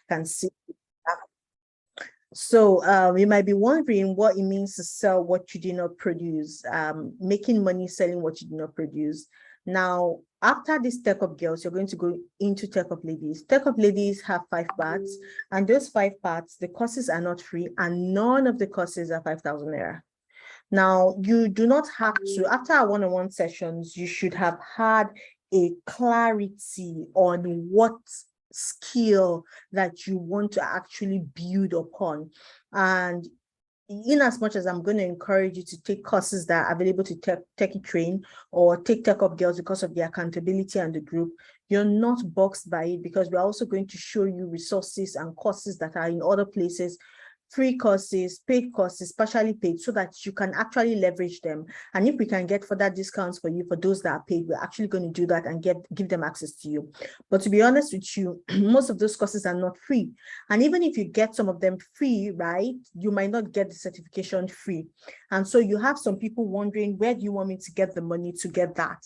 can see. So you might be wondering what it means to sell what you did not produce, making money selling what you did not produce. Now, after this Tech Up girls, you're going to go into Tech Up ladies. Tech Up ladies have 5 parts, and those 5 parts, the courses are not free, and none of the courses are 5,000 naira. Now, you do not have to, after our one-on-one sessions, you should have had a clarity on what skill that you want to actually build upon. And in as much as I'm going to encourage you to take courses that are available to Techy train or take Tech Up girls because of the accountability and the group, you're not boxed by it, because we're also going to show you resources and courses that are in other places, free courses, paid courses, partially paid, so that you can actually leverage them. And if we can get further discounts for you for those that are paid, we're actually going to do that and give them access to you. But to be honest with you, most of those courses are not free. And even if you get some of them free, right, you might not get the certification free. And so you have some people wondering, where do you want me to get the money to get that?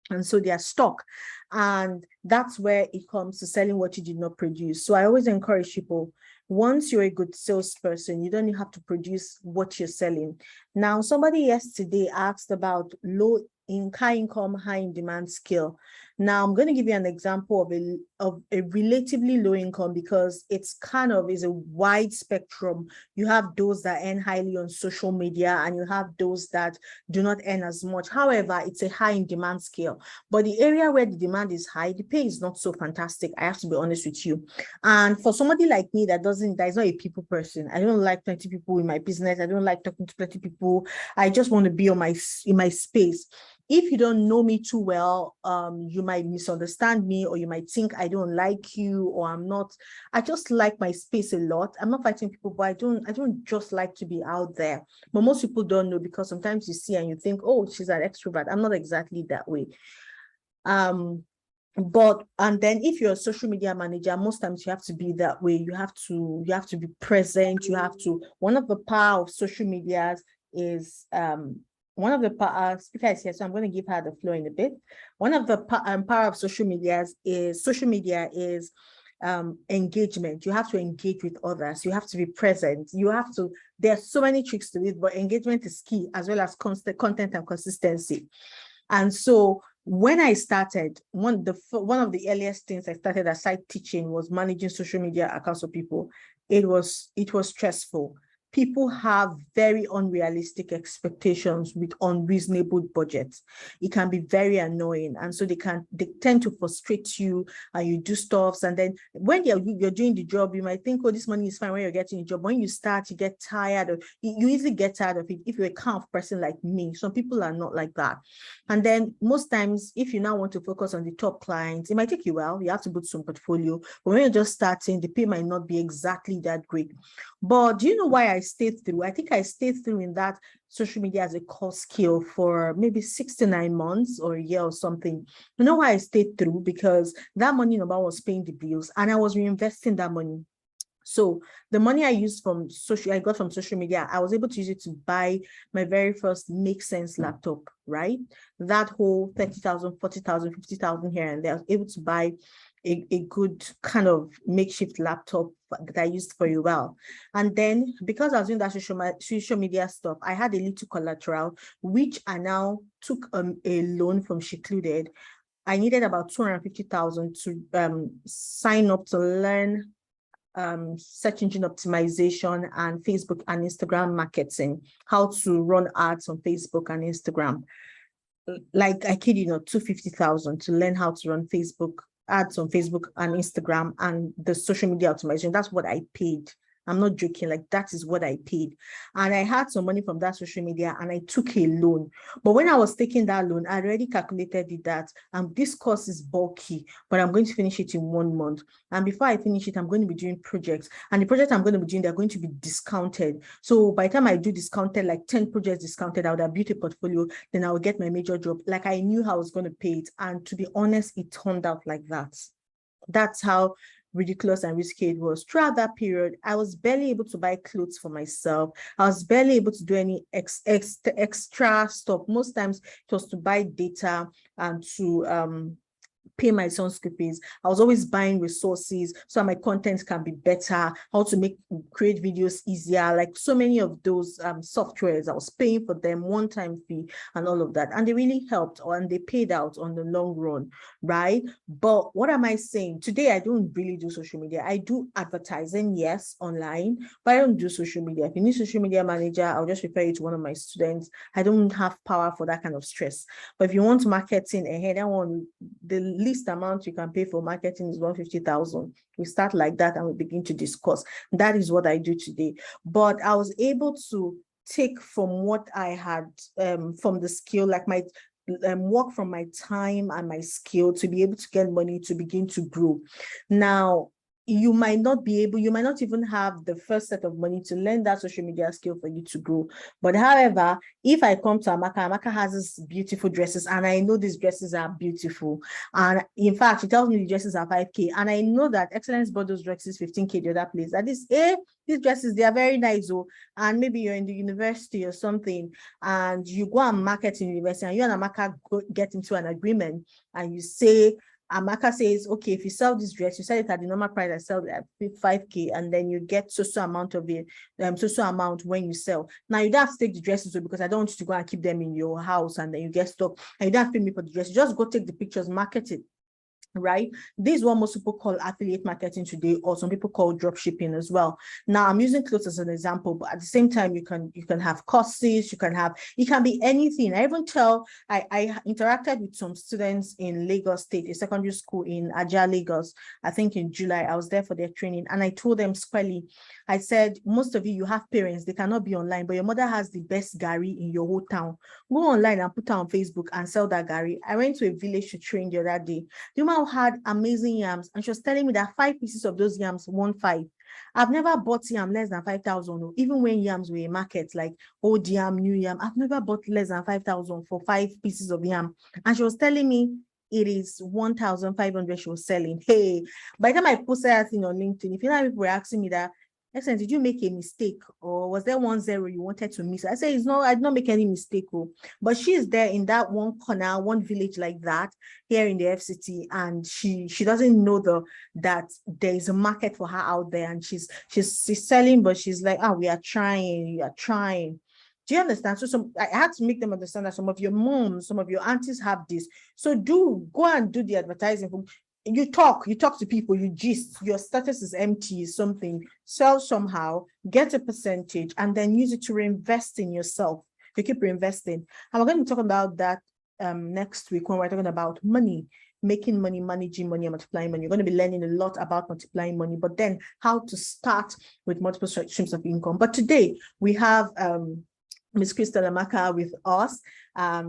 And so they are stuck. And that's where it comes to selling what you did not produce. So I always encourage people, once you're a good salesperson, you don't have to produce what you're selling. Now, somebody yesterday asked about high income, high in demand skill. Now, I'm going to give you an example of a relatively low income, because it's kind of is a wide spectrum. You have those that earn highly on social media, and you have those that do not earn as much. However, it's a high in demand skill. But the area where the demand is high, the pay is not so fantastic. I have to be honest with you. And for somebody like me that is not a people person, I don't like plenty people in my business. I don't like talking to plenty people. I just want to be in my space. If you don't know me too well, you might misunderstand me, or you might think I don't like you, or I just like my space a lot. I'm not fighting people, but I don't just like to be out there. But most people don't know, because sometimes you see and you think, oh, she's an extrovert. I'm not exactly that way. And then if you're a social media manager, most times you have to be that way. You have to be present. One of the power of social media is, one of the speaker is here, so I'm going to give her the floor in a bit. One of the power of social media is engagement. You have to engage with others. You have to be present. There's so many tricks to it, but engagement is key, as well as constant content and consistency. And so when I started, one of the earliest things I started aside teaching was managing social media accounts of people. It was stressful. People have very unrealistic expectations with unreasonable budgets. It can be very annoying. And so they tend to frustrate you, and you do stuff. And then when you're doing the job, you might think, oh, this money is fine when you're getting a job. When you start, you get tired you easily get tired of it if you're a kind of person like me. Some people are not like that. And then most times, if you now want to focus on the top clients, it might take you a while. You have to build some portfolio. But when you're just starting, the pay might not be exactly that great. But do you know why I stayed through? I think I stayed through in that social media as a core skill for maybe 6 to 9 months or a year or something. You know why I stayed through? Because that money number was paying the bills, and I was reinvesting that money. So the money I got from social media, I was able to use it to buy my very first Make Sense laptop, right? That whole 30,000, 40,000, 50,000 here and there. I was able to buy a good kind of makeshift laptop that I used for a while. And then because I was doing that social media stuff, I had a little collateral, which I now took a loan from Secluded. I needed about 250,000 to sign up to learn search engine optimization and Facebook and Instagram marketing, how to run ads on Facebook and Instagram. Like, I kid you not, 250,000 to learn how to run Facebook ads on Facebook and Instagram and the social media optimization. That's what I paid. I'm not joking, like that is what I paid. And I had some money from that social media and I took a loan. But when I was taking that loan, I already calculated it that this course is bulky, but I'm going to finish it in 1 month. And before I finish it, I'm going to be doing projects. And the projects I'm going to be doing, they're going to be discounted. So by the time I do discounted, like 10 projects discounted, I would have built a portfolio, then I would get my major job. Like, I knew how I was going to pay it. And to be honest, it turned out like that. That's how ridiculous and risky it was. Throughout that period, I was barely able to buy clothes for myself. I was barely able to do any extra stuff. Most times it was to buy data and to pay my son's school fees. I was always buying resources so my content can be better, how to create videos easier, like so many of those softwares. I was paying for them, one-time fee and all of that. And they really helped, and they paid out on the long run, right? But what am I saying? Today, I don't really do social media. I do advertising, yes, online, but I don't do social media. If you need social media manager, I'll just refer you to one of my students. I don't have power for that kind of stress. But if you want marketing ahead, the least amount you can pay for marketing is 150,000. We start like that and we begin to discuss. That is what I do today. But I was able to take from what I had from the skill, like my work from my time and my skill to be able to get money to begin to grow. Now, you might not even have the first set of money to learn that social media skill for you to grow. But however, if I come to Amaka has these beautiful dresses, and I know these dresses are beautiful. And in fact, she tells me the dresses are 5K. And I know that Excellence bought those dresses 15K the other place. That is, these dresses, they are very nice. And maybe you're in the university or something, and you go and market in university, and you and Amaka get into an agreement, and you say, Amaka says, okay, if you sell this dress, you sell it at the normal price, I sell it at 5K, and then you get so amount of it, so amount when you sell. Now you don't have to take the dresses because I don't want you to go and keep them in your house and then you get stuck and you don't have to pay me for the dress. You just go take the pictures, market it. Right? This is what most people call affiliate marketing today, or some people call drop shipping as well. Now I'm using clothes as an example, but at the same time, you can have courses, it can be anything. I interacted with some students in Lagos State, a secondary school in Ajah, Lagos. I think in July, I was there for their training, and I told them squarely, I said, most of you have parents, they cannot be online, but your mother has the best gari in your whole town. Go online and put her on Facebook and sell that gari. I went to a village to train the other day. The woman had amazing yams, and she was telling me that 5 pieces of those yams, 1.5. I've never bought yam less than 5,000. Even when yams were in market, like old yam, new yam, I've never bought less than 5,000 for 5 pieces of yam. And she was telling me it is 1,500 she was selling. Hey, by the time I posted that thing on LinkedIn, if you know, people were asking me that, Excellent, did you make a mistake, or was there 1-0 you wanted to miss? I say, it's no, I did not make any mistake. But she is there in that one corner, one village like that here in the FCT, and she doesn't know that there is a market for her out there, and she's selling, but she's like, we are trying. Do you understand? So I had to make them understand that some of your moms, some of your aunties have this. So go and do the advertising. You talk to people, you gist, your status is empty, something, sell somehow, get a percentage, and then use it to reinvest in yourself. You keep reinvesting. And we're going to be talking about that next week when we're talking about money, making money, managing money, and multiplying money. You're going to be learning a lot about multiplying money, but then how to start with multiple streams of income. But today we have Miss Crystal Amaka with us.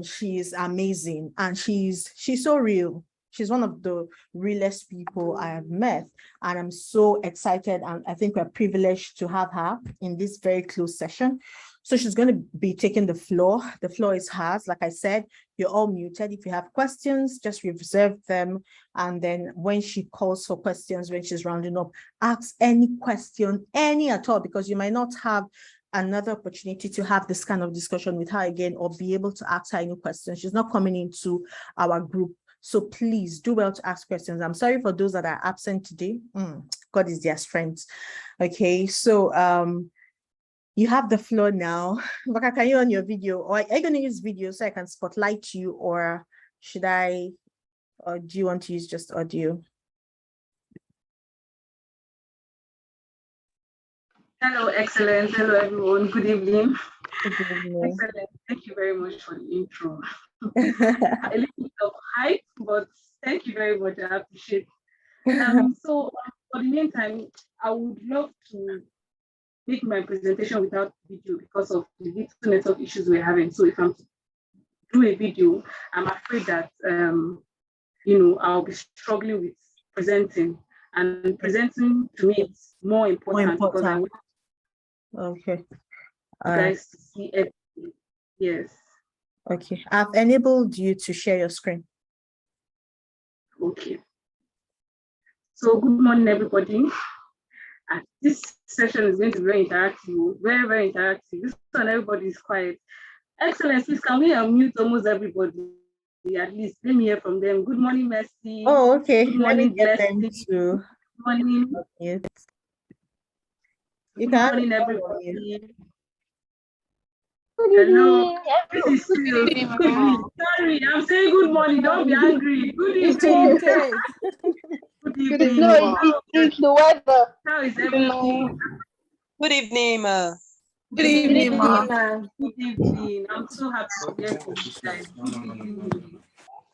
She's amazing, and she's so real. She's one of the realest people I have met, and I'm so excited, and I think we're privileged to have her in this very close session. So she's going to be taking the floor. The floor is hers. Like I said, you're all muted. If you have questions, just reserve them. And then when she calls for questions, when she's rounding up, ask any question, any at all, because you might not have another opportunity to have this kind of discussion with her again, or be able to ask her any questions. She's not coming into our group. So please do well to ask questions. I'm sorry for those that are absent today. God is their strength. Okay, so you have the floor now. Maka, can you on your video, or are you going to use video so I can spotlight you, or do you want to use just audio? Hello, Excellent. Hello, everyone. Good evening. Good evening. Excellent. Thank you very much for the intro. A little bit of hype, but thank you very much. I appreciate it. So for the meantime, I would love to make my presentation without video because of the little network issues we're having. So if I'm to do a video, I'm afraid that I'll be struggling with presenting, and presenting to me is more important. Because I want okay. guys to see everything. Yes. Okay, I've enabled you to share your screen. Okay. So good morning, everybody. This session is going to be very interactive, very, very interactive. This one, everybody is quiet. Excellent. Please, can we unmute almost everybody? At least let me hear from them. Good morning, Mercy. Oh, okay. Good Let me morning, get them Blessing. to Good morning. mute. Good morning, everybody. Good Hello. evening, This is everyone. Sue. Good evening. Sorry, I'm saying good morning. Don't be angry. Good It's evening. okay. Good Good evening. evening. No, it's the weather. How is everything? Good evening, ma. Good evening, ma. Good evening. I'm so happy to hear from you guys.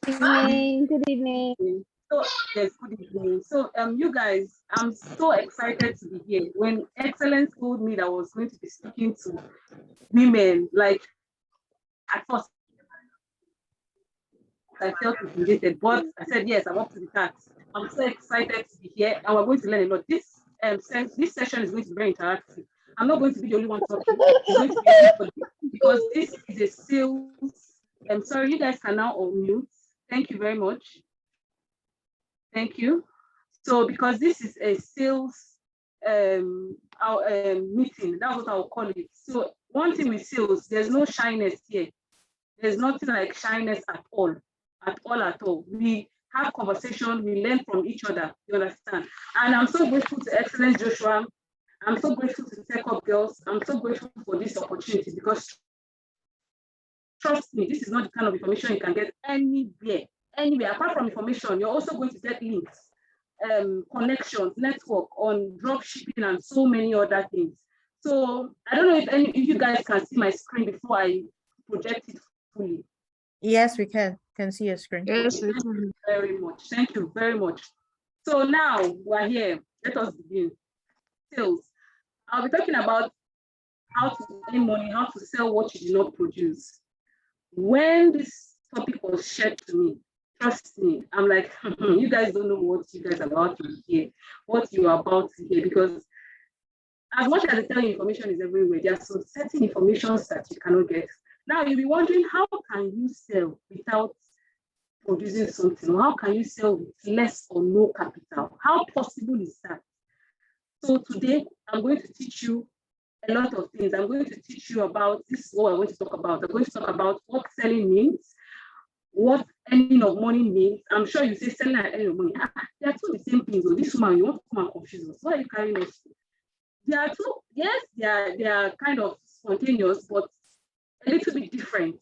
Good evening. Good evening. So yes, good evening. So you guys, I'm so excited to be here. When Excellence told me that I was going to be speaking to women, like at first I felt intimidated, but I said yes, I'm up to the task. I'm so excited to be here, and we're going to learn a lot. This session is going to be very interactive. I'm not going to be the only one talking. It's going to be everybody because this is a sales. I'm sorry, you guys can now unmute. Thank you very much. Thank you. So because this is a sales meeting, that's what I'll call it. So one thing with sales, there's no shyness here. There's nothing like shyness at all. We have conversation, we learn from each other, you understand? And I'm so grateful to Excellence Joshua. I'm so grateful to Tech Up Girls. I'm so grateful for this opportunity because trust me, this is not the kind of information you can get anywhere. Anywhere, apart from information, you're also going to get links, connections, network on drop shipping and so many other things. So I don't know if you guys can see my screen before I project it fully. Yes, we can see your screen. Yes, Thank you very much. Thank you very much. So now we're here. Let us begin. Sales. I'll be talking about how to earn money, how to sell what you do not produce. When this topic was shared to me, trust me, I'm like, you guys don't know what you guys are about to hear, what you are about to hear, because as much as the telling information is everywhere, there are some certain informations that you cannot get. Now you'll be wondering, how can you sell without producing something? Or how can you sell with less or no capital? How possible is that? So today, I'm going to teach you a lot of things. I'm going to teach you about, this is what I'm going to talk about. I'm going to talk about what selling means, what earning of money means. I'm sure you say selling and earning of money. They are two the same things. So this woman, you want to come and confuse us. Why are you carrying us? They are two, yes, they are kind of spontaneous, but a little bit different.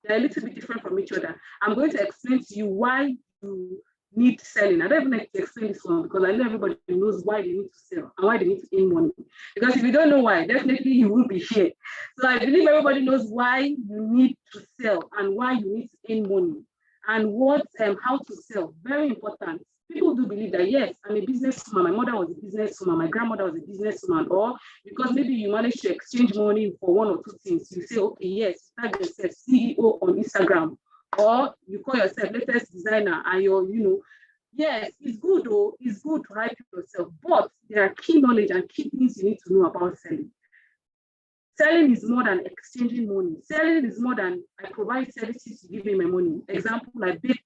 They're a little bit different from each other. I'm going to explain to you why you need selling. I don't even like to explain this one because I know everybody knows why they need to sell and why they need to earn money. Because if you don't know why, definitely you won't be here. So I believe everybody knows why you need to sell and why you need to earn money and what how to sell. Very important. People do believe that, yes, I'm a businesswoman. My mother was a businesswoman. My grandmother was a businesswoman. Or because maybe you manage to exchange money for one or two things, you say, okay, yes, tag yourself CEO on Instagram. Or you call yourself latest designer and you're, yes, it's good though. It's good to hype yourself. But there are key knowledge and key things you need to know about selling. Selling is more than exchanging money. Selling is more than I provide services, you give me my money. Example, I bake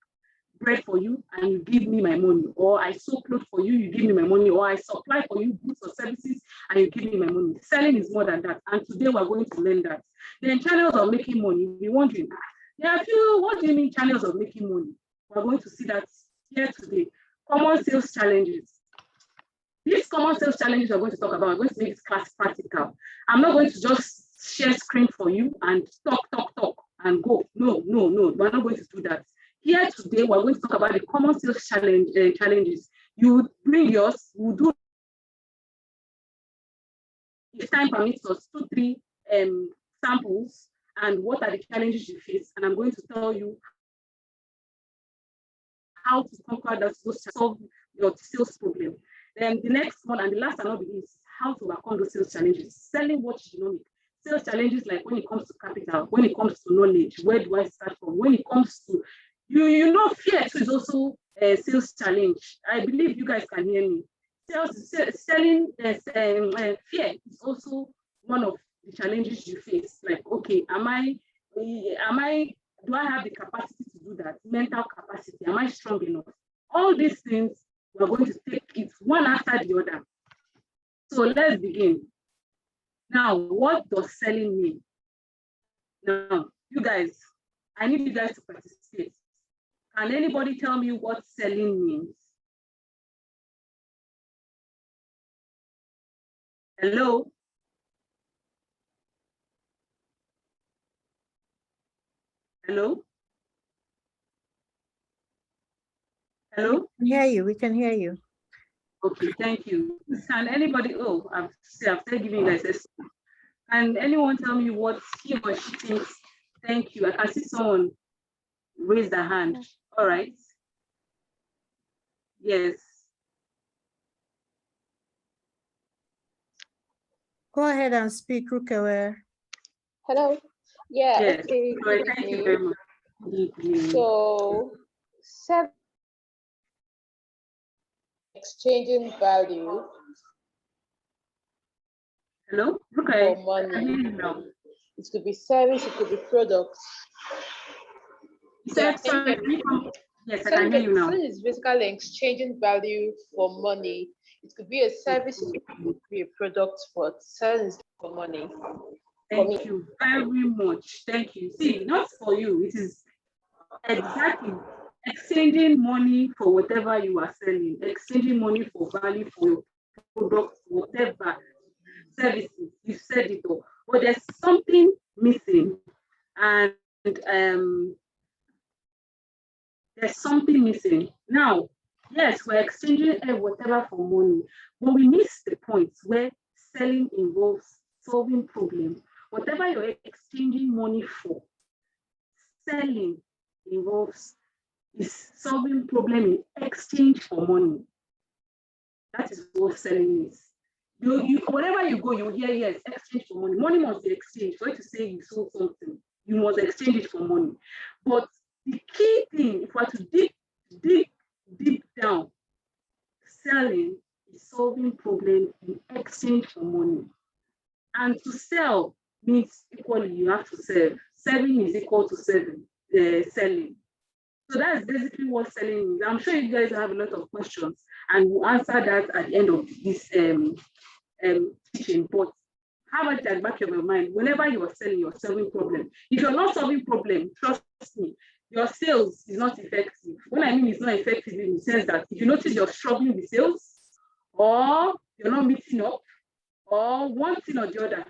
bread for you and you give me my money, or I sew clothes for you, you give me my money, or I supply for you goods or services and you give me my money. Selling is more than that, and today we're going to learn that. Then channels of making money, you'll be wondering, there are a few, what do you mean channels of making money? We're going to see that here today. Common sales challenges. These common sales challenges we're going to talk about, I'm going to make this class practical. I'm not going to just share screen for you and talk and go. No, we're not going to do that. Here today, we're going to talk about the common sales challenges. You bring yours, we'll do, if time permits us, 2-3 samples and what are the challenges you face. And I'm going to tell you how to conquer those, solve your sales problem. Then the next one and the last and not the least, how to overcome those sales challenges. Selling what you don't make. Sales challenges like when it comes to capital, when it comes to knowledge, where do I start from? When it comes to fear too is also a sales challenge. I believe you guys can hear me. Selling fear is also one of the challenges you face. Like, okay, do I have the capacity to do that? Mental capacity, am I strong enough? All these things, we're going to take it one after the other. So let's begin. Now, what does selling mean? Now, you guys, I need you guys to participate. Can anybody tell me what selling means? Hello? Hello? Hello? We can hear you. We can hear you. Okay, thank you. Can anybody, I've started giving you guys a, can anyone tell me what he or she thinks? Thank you. I can see someone raise their hand. All right. Yes. Go ahead and speak, Rukewe. Hello. Yeah. Yes. Okay. All right, thank you very much. So, exchanging value Hello? Okay. for money. I hear you now. It could be service, it could be products. You said, sorry, can you come? Yes, I can hear you now. Selling is basically exchanging value for money. It could be a service, it could be a product, but selling is for money. Thank you very much. Thank you. See, not for you. It is exactly exchanging money for whatever you are selling, exchanging money for value for your product, whatever services. You said it all. But there's something missing, and there's something missing. Now, yes, we're exchanging whatever for money, but we miss the point where selling involves solving problems. Whatever you're exchanging money for, selling involves is solving problem in exchange for money. That is what selling is. Wherever you go, you hear, yes, exchange for money. Money must be exchanged. For you to say you sold something, you must exchange it for money. But the key thing, if we are to deep down, selling is solving problems in exchange for money. And to sell means equally you have to serve. Serving is equal to selling. So that's basically what selling is. I'm sure you guys have a lot of questions, and we'll answer that at the end of this teaching. But have it at the back of your mind. Whenever you are selling, you're solving problem. If you're not solving problem, trust me, your sales is not effective. When I mean it's not effective in the sense that if you notice you're struggling with sales, or you're not meeting up, or one thing or the other.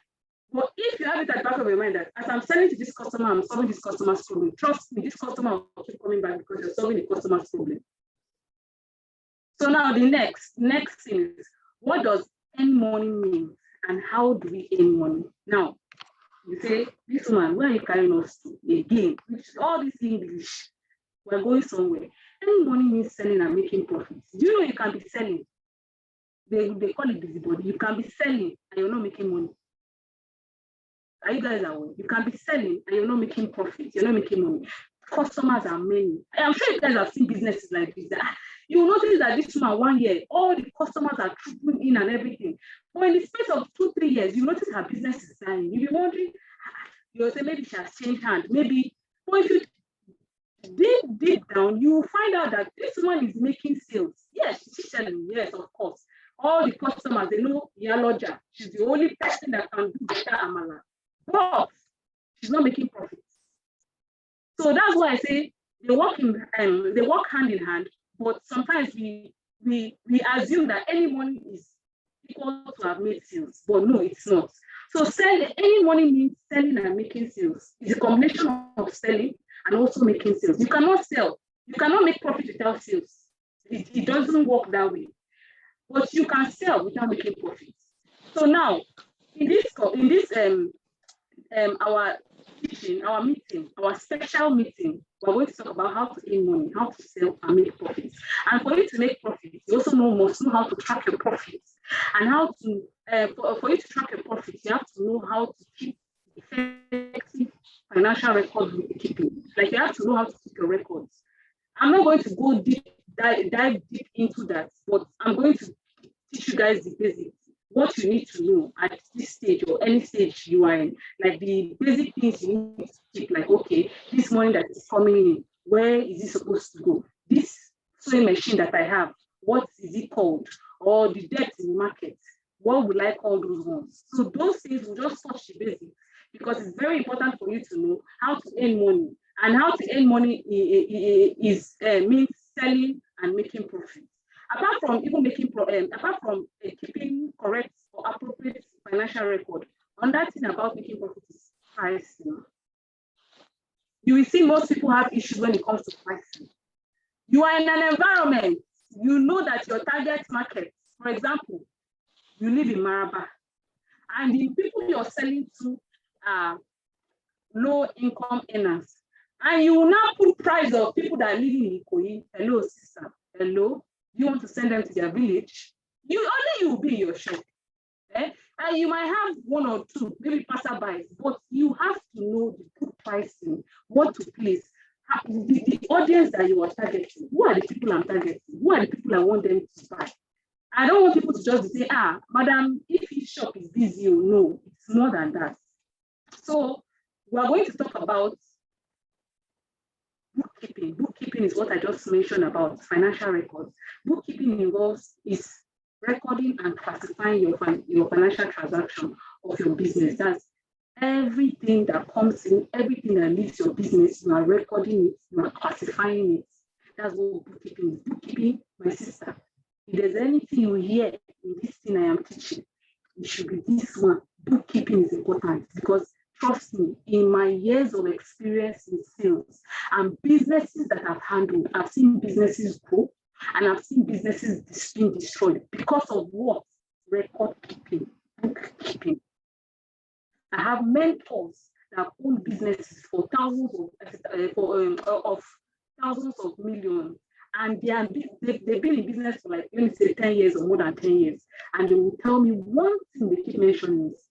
But if you have it at the back of your mind that as I'm selling to this customer, I'm solving this customer's problem, trust me, this customer will keep coming back because you're solving the customer's problem. So now the next thing is, what does earn money mean and how do we earn money? Now, you say, this woman, where are you carrying us to? Again, which is all this English, we're going somewhere. Earning money means selling and making profits. Do you know you can be selling? They call it busybody. You can be selling and you're not making money. Are you guys aware? You can be selling and you're not making profits. You're not making money. Customers are many. I'm sure you guys have seen businesses like this. You will notice that this woman 1 year, all the customers are trooping in and everything. But in the space of 2-3 years, you notice her business is dying. You'll be wondering, you'll say maybe she has changed hands. Maybe, but if you dig deep down, you will find out that this woman is making sales. Yes, she's selling. Yes, of course. All the customers, they know Yaloja. She's the only person that can do better Amala. But she's not making profits. So that's why I say they work hand in hand, but sometimes we assume that any money is equal to have made sales, but no, it's not. So any money means selling and making sales. It's a combination of selling and also making sales. You cannot sell, you cannot make profit without sales. It doesn't work that way. But you can sell without making profits. So now, in this our teaching, our meeting, our special meeting, we're going to talk about how to earn money, how to sell and make profits. And for you to make profits, you also must know how to track your profits. And how to, for you to track your profits, you have to know how to keep effective financial record keeping. Like you have to know how to keep your records. I'm not going to go dive deep into that, but I'm going to teach you guys the basics. What you need to know at this stage or any stage you are in, like the basic things you need to keep, like, okay, this money that is coming in, where is it supposed to go? This sewing machine that I have, what is it called? Or the debt in the market, what will I call those ones? So those things will just touch the basics because it's very important for you to know how to earn money And how to earn money means selling and making profit. Apart from even apart from keeping correct or appropriate financial record, another thing about making profit is pricing. You will see most people have issues when it comes to pricing. You are in an environment, you know that your target market, for example, you live in Maraba, and the people you're selling to are low income earners. And you will now put price of people that are living in Ikoyi. Hello, sister. Hello. You want to send them to their village? You will be in your shop. And you might have one or two, maybe passerbys, but you have to know the good pricing, what to place, the audience that you are targeting. Who are the people I'm targeting? Who are the people I want them to buy? I don't want people to just say, madam, if his shop is busy, no, it's more than that. So we are going to talk about bookkeeping. Bookkeeping is what I just mentioned about financial records. Bookkeeping involves recording and classifying your financial transaction of your business. That's everything that comes in, everything that leaves your business, you are recording it, you are classifying it. That's what bookkeeping is. Bookkeeping, my sister, if there's anything you hear in this thing I am teaching, it should be this one. Bookkeeping is important because trust me, in my years of experience in sales and businesses that I've handled, I've seen businesses grow and I've seen businesses being destroyed because of what? Record keeping, bookkeeping. I have mentors that own businesses for thousands of millions, and they've been in business for like, let me say 10 years or more than 10 years. And they will tell me one thing they keep mentioning is,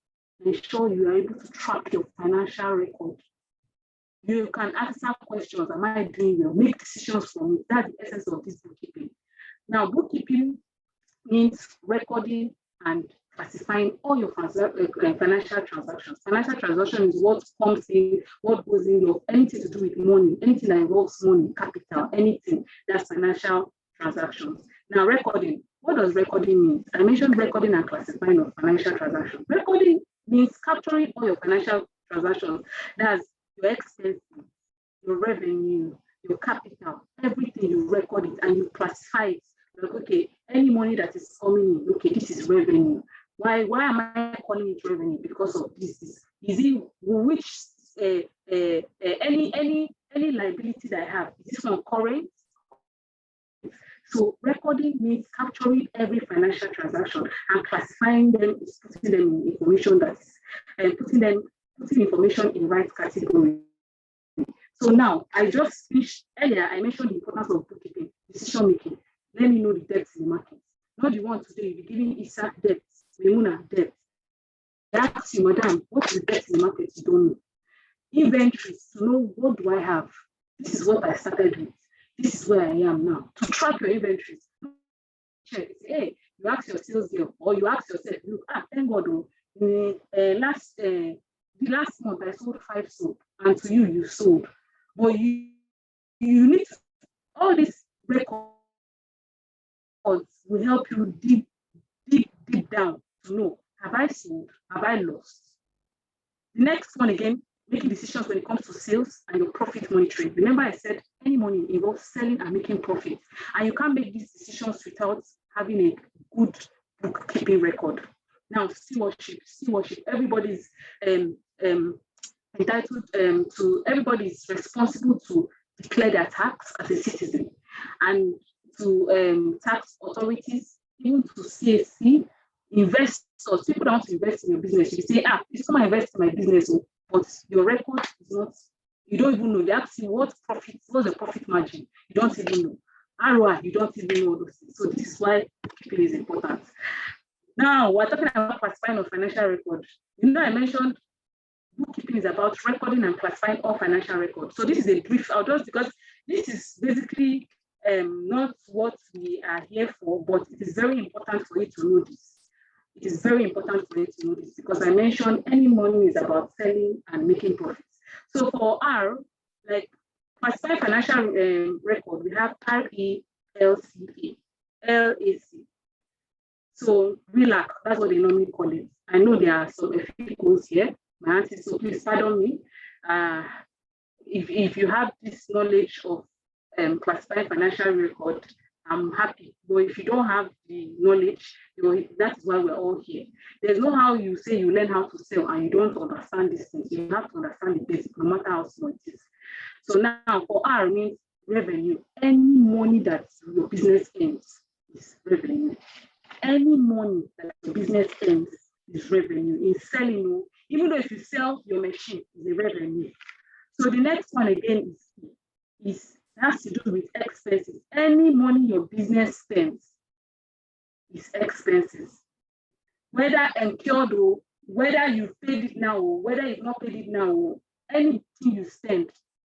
ensure you are able to track your financial record. You can answer questions, am I doing well? Make decisions from it. That's the essence of this bookkeeping. Now, bookkeeping means recording and classifying all your financial transactions. Financial transaction is what comes in, what goes in, anything to do with money, anything that involves money, capital, anything, that's financial transactions. Now, recording. What does recording mean? I mentioned recording and classifying of financial transactions. Recording means capturing all your financial transactions. That's your expenses, your revenue, your capital, everything, you record it and you classify it. Like, okay, any money that is coming in, okay, this is revenue. Why am I calling it revenue? Because of this. Is it which any liability that I have? Is this one current? So recording means capturing every financial transaction and classifying them, is putting them in information that's putting information in right category. So now I just finished earlier, I mentioned the importance of bookkeeping, decision making. Let me know the debts in the market. Not the one today, you'll be giving Isa debts, Memuna debts. Ask you, madam, what is the debt in the market? You don't know. Inventories, to know what do I have? This is what I started with. This is where I am now. To track your inventories. Check. Hey, you ask your sales girl, or you ask yourself, look, thank God, the last month I sold 5 soap, and to you sold. But you need to, all these records will help you deep down to know, have I sold? Have I lost? The next one again, making decisions when it comes to sales and your profit monitoring. Remember I said any money involves selling and making profit. And you can't make these decisions without having a good bookkeeping record. Now, stewardship. Everybody's entitled to, everybody's responsible to declare their tax as a citizen, and to tax authorities, even to CAC, investors. People don't want to invest in your business. You say, please come and invest in my business, but your record is not, you don't even know. They ask you what's the profit margin. You don't even know. ROI, you don't even know those things. So this is why bookkeeping is important. Now, we're talking about classifying of financial records. You know, I mentioned bookkeeping is about recording and classifying all financial records. So this is a brief, because this is basically not what we are here for, but it is very important for you to know this. It is very important for you to know this because I mentioned any money is about selling and making profits. So for R, like classify financial record, we have RELCA, LAC. So RELAC, that's what they normally call it. I know there are some codes here, my auntie, so please pardon me. if you have this knowledge of classifying financial record, I'm happy. But if you don't have the knowledge, that's why we're all here. There's no how you say you learn how to sell and you don't understand these things. You have to understand the basic, no matter how small it is. So now for R means revenue. Any money that your business earns is revenue. Any money that your business earns is revenue. In selling, even though if you sell your machine, it's a revenue. So the next one again has to do with expenses. Any money your business spends is expenses. Whether incurred or whether you paid it now or whether you've not paid it now, or anything you spend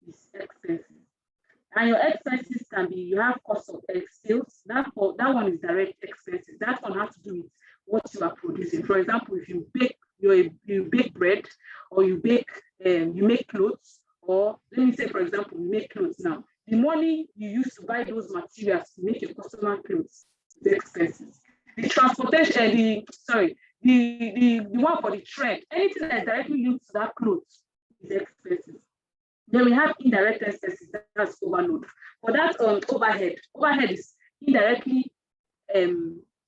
is expenses. And your expenses can be, you have cost of sales, that one is direct expenses. That one has to do with what you are producing. For example, if you bake you bake bread, or you make clothes, or let me say, for example, you make clothes now. The money you use to buy those materials to make your customer clothes is expenses. The transportation, the one for the thread, anything that is directly linked to that clothes is expenses. Then we have indirect expenses, that's overload. For that overhead is indirectly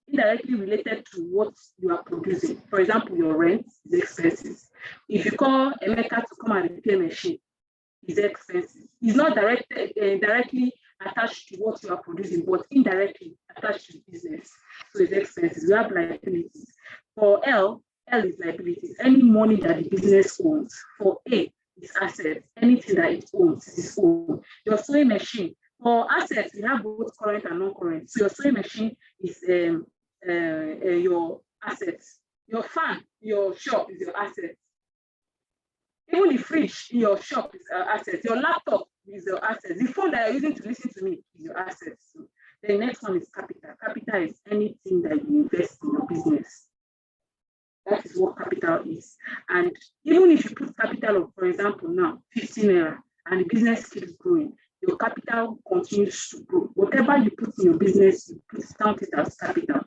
related to what you are producing. For example, your rent is expenses. If you call Amaka to come and repair machine, is expenses. It's not directly attached to what you are producing, but indirectly attached to business. So it's expenses. We have liabilities. For L is liabilities. Any money that the business owns. For A is assets. Anything that it owns is owned. Your sewing machine. For assets, we have both current and non-current. So your sewing machine is your assets. Your fan, your shop is your assets. Even the fridge in your shop is assets. Your laptop is your assets. The phone that you're using to listen to me is your assets. So the next one is capital. Capital is anything that you invest in your business. That is what capital is. And even if you put capital of, for example, now 15 naira, and the business keeps growing, your capital continues to grow. Whatever you put in your business, you count it as capital.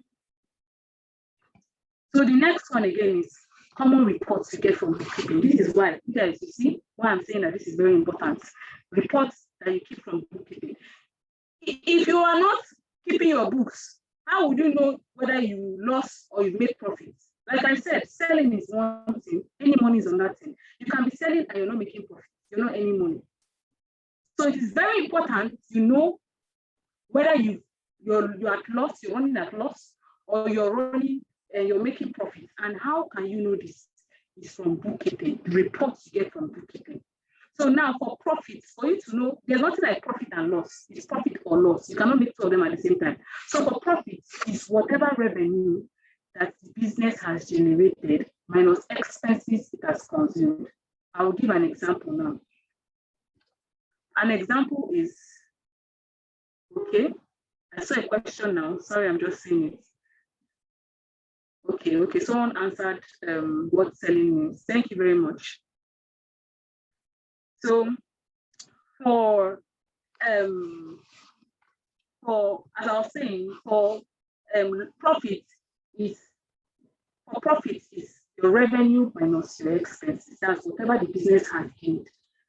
So the next one again is common reports you get from bookkeeping. This is why, you guys, you see why I'm saying that this is very important. Reports that you keep from bookkeeping. If you are not keeping your books, how would you know whether you lost or you made profits? Like I said, selling is one thing, any money is another thing. You can be selling and you're not making profit, you're not earning money. So it is very important you know whether you're at loss, you're running at loss, or you're running and you're making profit. And how can you know this? It's from bookkeeping, reports you get from bookkeeping. So now for profits, for you to know, there's nothing like profit and loss. It's profit or loss. You cannot make two of them at the same time. So for profits, is whatever revenue that the business has generated minus expenses it has consumed. I will give an example now. An example is, okay, I saw a question now. Sorry, I'm just saying it. Okay, someone answered what selling means. Thank you very much. So for as I was saying, for profit is your revenue minus your expenses. That's whatever the business has gained.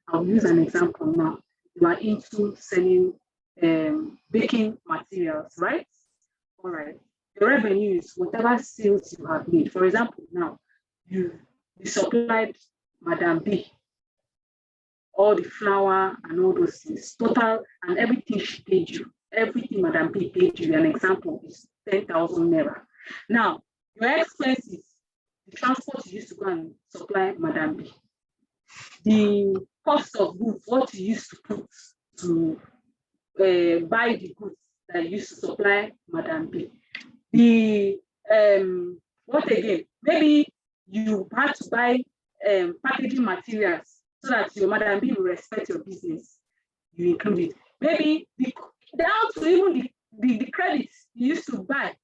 I'll use an example now. You are into selling baking materials, right? All right. The revenue is whatever sales you have made. For example, now you supplied Madam B all the flour and all those things, total and everything she paid you, everything Madam B paid you. An example is 10,000 naira. Now, your expenses, the transport you used to go and supply Madam B, the cost of goods, what you used to put to buy the goods that you used to supply Madam B. The what again? Maybe you had to buy packaging materials so that your Madam B will respect your business. You include it. Maybe down to even the credits you used to buy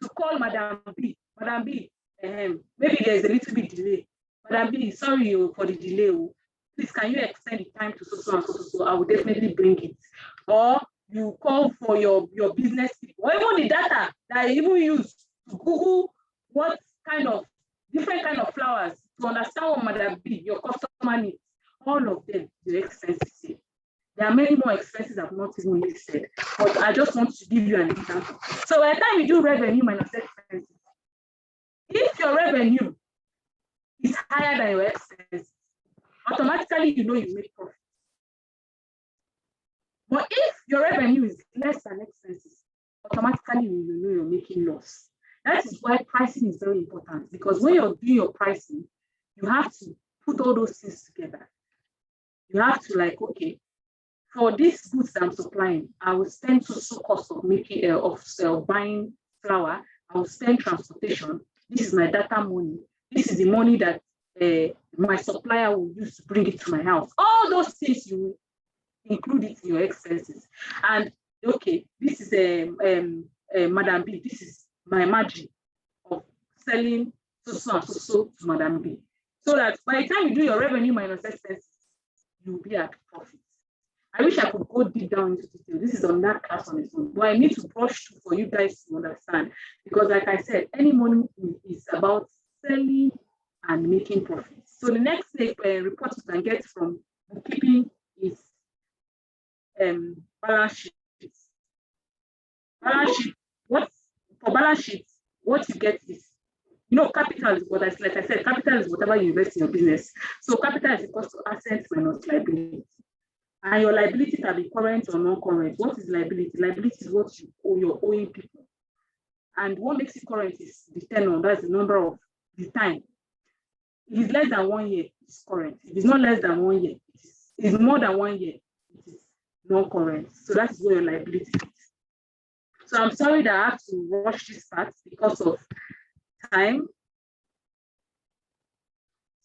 to call Madam B. Madam B, maybe there's a little bit delay. Madam B, sorry for the delay. Please, can you extend the time to so and so? I will definitely bring it. Or you call for your business people, or even the data that you even use to Google what kind of different kind of flowers to understand what Madam B, your customer needs. All of them, your expenses. many more expenses I've not even listed, but I just want to give you an example. So by the time you do revenue minus expenses, if your revenue is higher than your expenses, automatically you know you make profit. But if your revenue is less than expenses, automatically you know you're making loss. That is why pricing is very important, because when you're doing your pricing, you have to put all those things together. You have to like, okay, for these goods I'm supplying, I will spend so cost of making of buying flour. I will spend transportation. This is my data money. This is the money that my supplier will use to bring it to my house. All those things you will include it in your expenses. And okay, this is Madam B. This is my margin of selling so to Madam B. So that by the time you do your revenue minus expenses, you'll be at profit. I wish I could go deep down into detail. This is on that class on its own, but I need to brush through for you guys to understand. Because like I said, any money is about selling and making profits. So the next report you can get from bookkeeping is balance sheets. Balance sheet. For balance sheets, what you get is, you know, capital is what like I said, capital is whatever you invest in your business. So capital is equal to assets minus liability. And your liability can be current or non-current. What is liability? Liability is what you owe, you're owing people. And what makes it current is the tenure, that's the number of the time. If it's less than 1 year, it's current. If it's not less than 1 year, it's more than 1 year, it is non-current. So that is where your liability is. So I'm sorry that I have to rush this part because of time.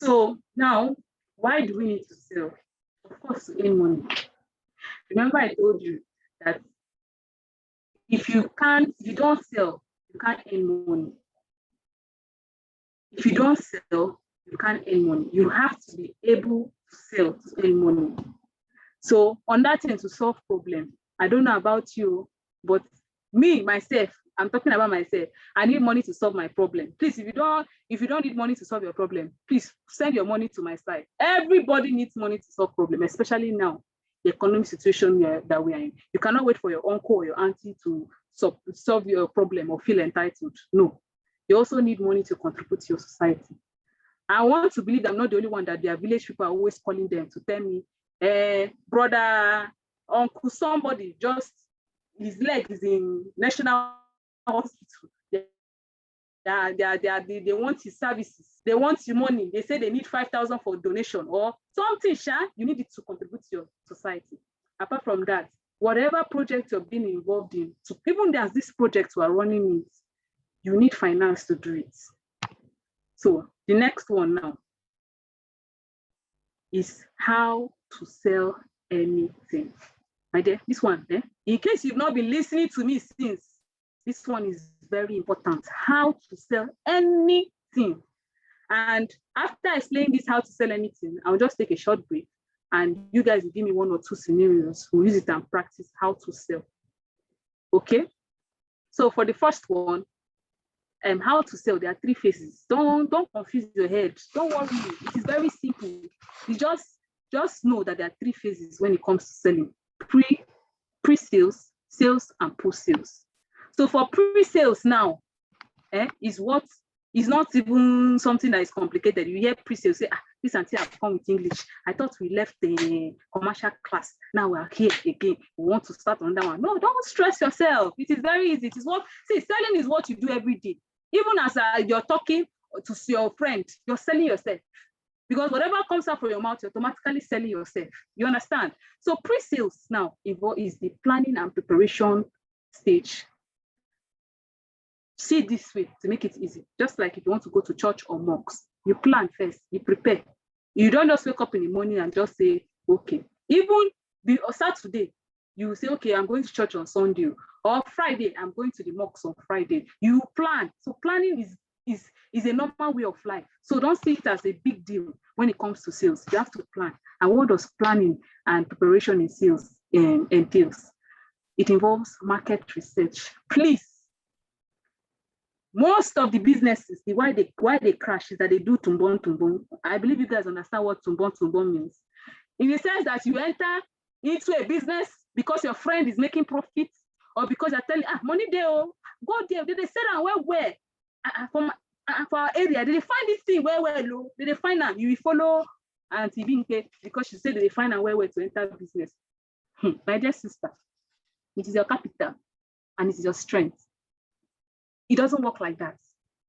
So now, why do we need to sell? Of course, to earn money. Remember I told you that if you don't sell, you can't earn money. If you don't sell, you can't earn money. You have to be able to sell to earn money. So on that end, to solve problem, I don't know about you, but me, myself, I'm talking about myself. I need money to solve my problem. Please, if you don't need money to solve your problem, please send your money to my side. Everybody needs money to solve problem, especially now, the economic situation that we are in. You cannot wait for your uncle or your auntie to solve your problem or feel entitled. No, you also need money to contribute to your society. I want to believe I'm not the only one that their village people are always calling them to tell me, brother, uncle, somebody just, his leg is in national hospital. They want his services. They want your money. They say they need 5,000 for donation or something. You need it to contribute to your society. Apart from that, whatever project you're being involved in, so even as this project we're running it, you need finance to do it. So the next one now is how to sell anything. My dear, this one, in case you've not been listening to me since, this one is very important. How to sell anything. And after explaining this, how to sell anything, I'll just take a short break and you guys will give me 1 or 2 scenarios. We'll use it and practice how to sell. Okay? So for the first one, how to sell, there are 3 phases. Don't confuse your head. Don't worry. It is very simple. You just know that there are 3 phases when it comes to selling. Pre-sales, sales, and post-sales. So for pre-sales now, is not even something that is complicated. You hear pre-sales, say, this auntie have come with English. I thought we left the commercial class. Now we are here again. We want to start on that one. No, don't stress yourself. It is very easy. It is selling is what you do every day. Even as you're talking to your friend, you're selling yourself. Because whatever comes out from your mouth, you're automatically selling yourself. You understand? So pre-sales now is the planning and preparation stage. See it this way to make it easy. Just like if you want to go to church or mosque, you plan first, you prepare. You don't just wake up in the morning and just say, okay. Even Saturday, you say, okay, I'm going to church on Sunday. Or Friday, I'm going to the mosque on Friday. You plan. So planning is a normal way of life. So don't see it as a big deal when it comes to sales. You have to plan. And what does planning and preparation in sales entails? It involves market research. Please. Most of the businesses, why they crash is that they do tumbon. I believe you guys understand what tumbon means. In the sense that you enter into a business because your friend is making profit, or because you're telling, money there, oh, go there, did they sell and where? For our area, did they find this thing where, low? Did they find out? You will follow and because she said they find out where to enter business. My dear sister, it is your capital and it is your strength. It doesn't work like that.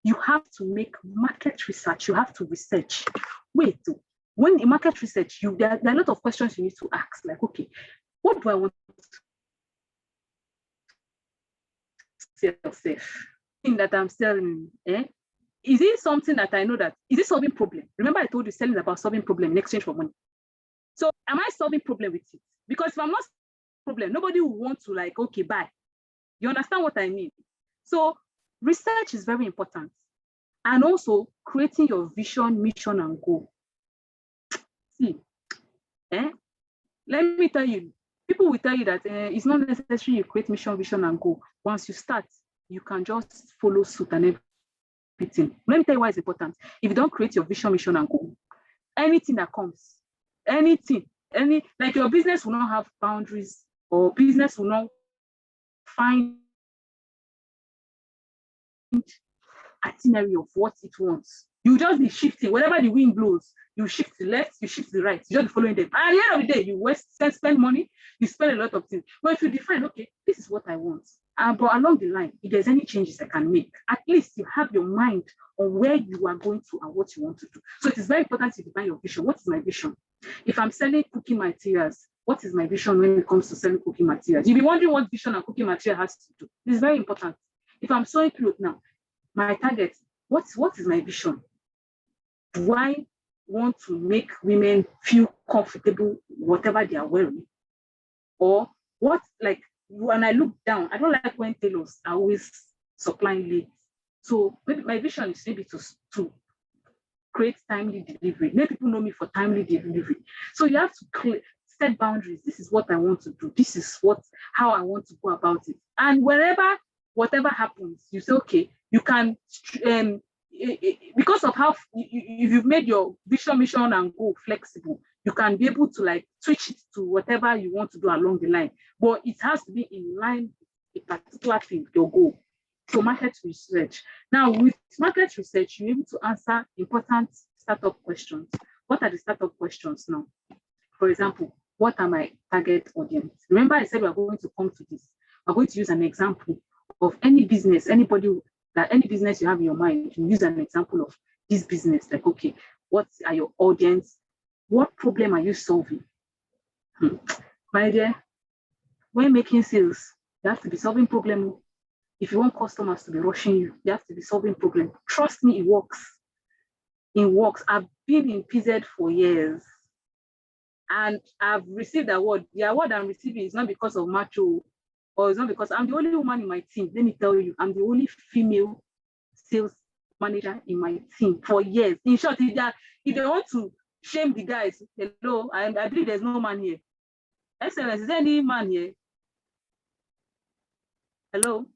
You have to make market research. You have to research. Wait, when in market research, there are a lot of questions you need to ask. Like, okay, what do I want to sell? Thing that I'm selling, is it something that I know that, is it solving problem? Remember I told you selling is about solving problem in exchange for money. So am I solving problem with it? Because if I'm not solving problem, nobody will want to like, okay, buy. You understand what I mean? So research is very important. And also creating your vision, mission, and goal. See, let me tell you, people will tell you that it's not necessary you create mission, vision, and goal. Once you start, you can just follow suit and everything. Let me tell you why it's important. If you don't create your vision, mission, and goal, anything that comes, like your business will not have boundaries, or business will not find itinerary of what it wants. You just be shifting. Whenever the wind blows, you shift to the left, you shift to the right. You just be following them. And at the end of the day, you spend money, you spend a lot of things. But if you define, okay, this is what I want. But along the line, if there's any changes I can make, at least you have your mind on where you are going to and what you want to do. So it is very important to define your vision. What is my vision? If I'm selling cooking materials, what is my vision when it comes to selling cooking materials? You'll be wondering what vision and cooking material has to do. It's very important. If I'm sewing clothes now, my target, what is my vision? Do I want to make women feel comfortable, whatever they are wearing? Or what, like, when I look down, I don't like when tailors are always supplying late. So maybe my vision is maybe to create timely delivery. Many people know me for timely delivery. So you have to set boundaries. This is what I want to do. This is how I want to go about it. And whatever happens, you say, okay, you can, because of how, if you've made your vision, mission, and goal flexible, you can be able to like switch it to whatever you want to do along the line. But it has to be in line with a particular thing, your goal. So market research. Now with market research, you're able to answer important startup questions. What are the startup questions now? For example, what are my target audience? Remember I said we're going to come to this. We're going to use an example of any business, any business you have in your mind. You use an example of this business, like, okay, what are your audience? What problem are you solving? My dear, when making sales, you have to be solving problem. If you want customers to be rushing you, you have to be solving problem. Trust me, it works. It works. I've been in PZ for years, and I've received award. The award I'm receiving is not because of macho, or it's not because I'm the only woman in my team. Let me tell you, I'm the only female sales manager in my team for years. In short, if they want to shame the guys, hello, I believe there's no man here. Excellence, is there any man here? Hello?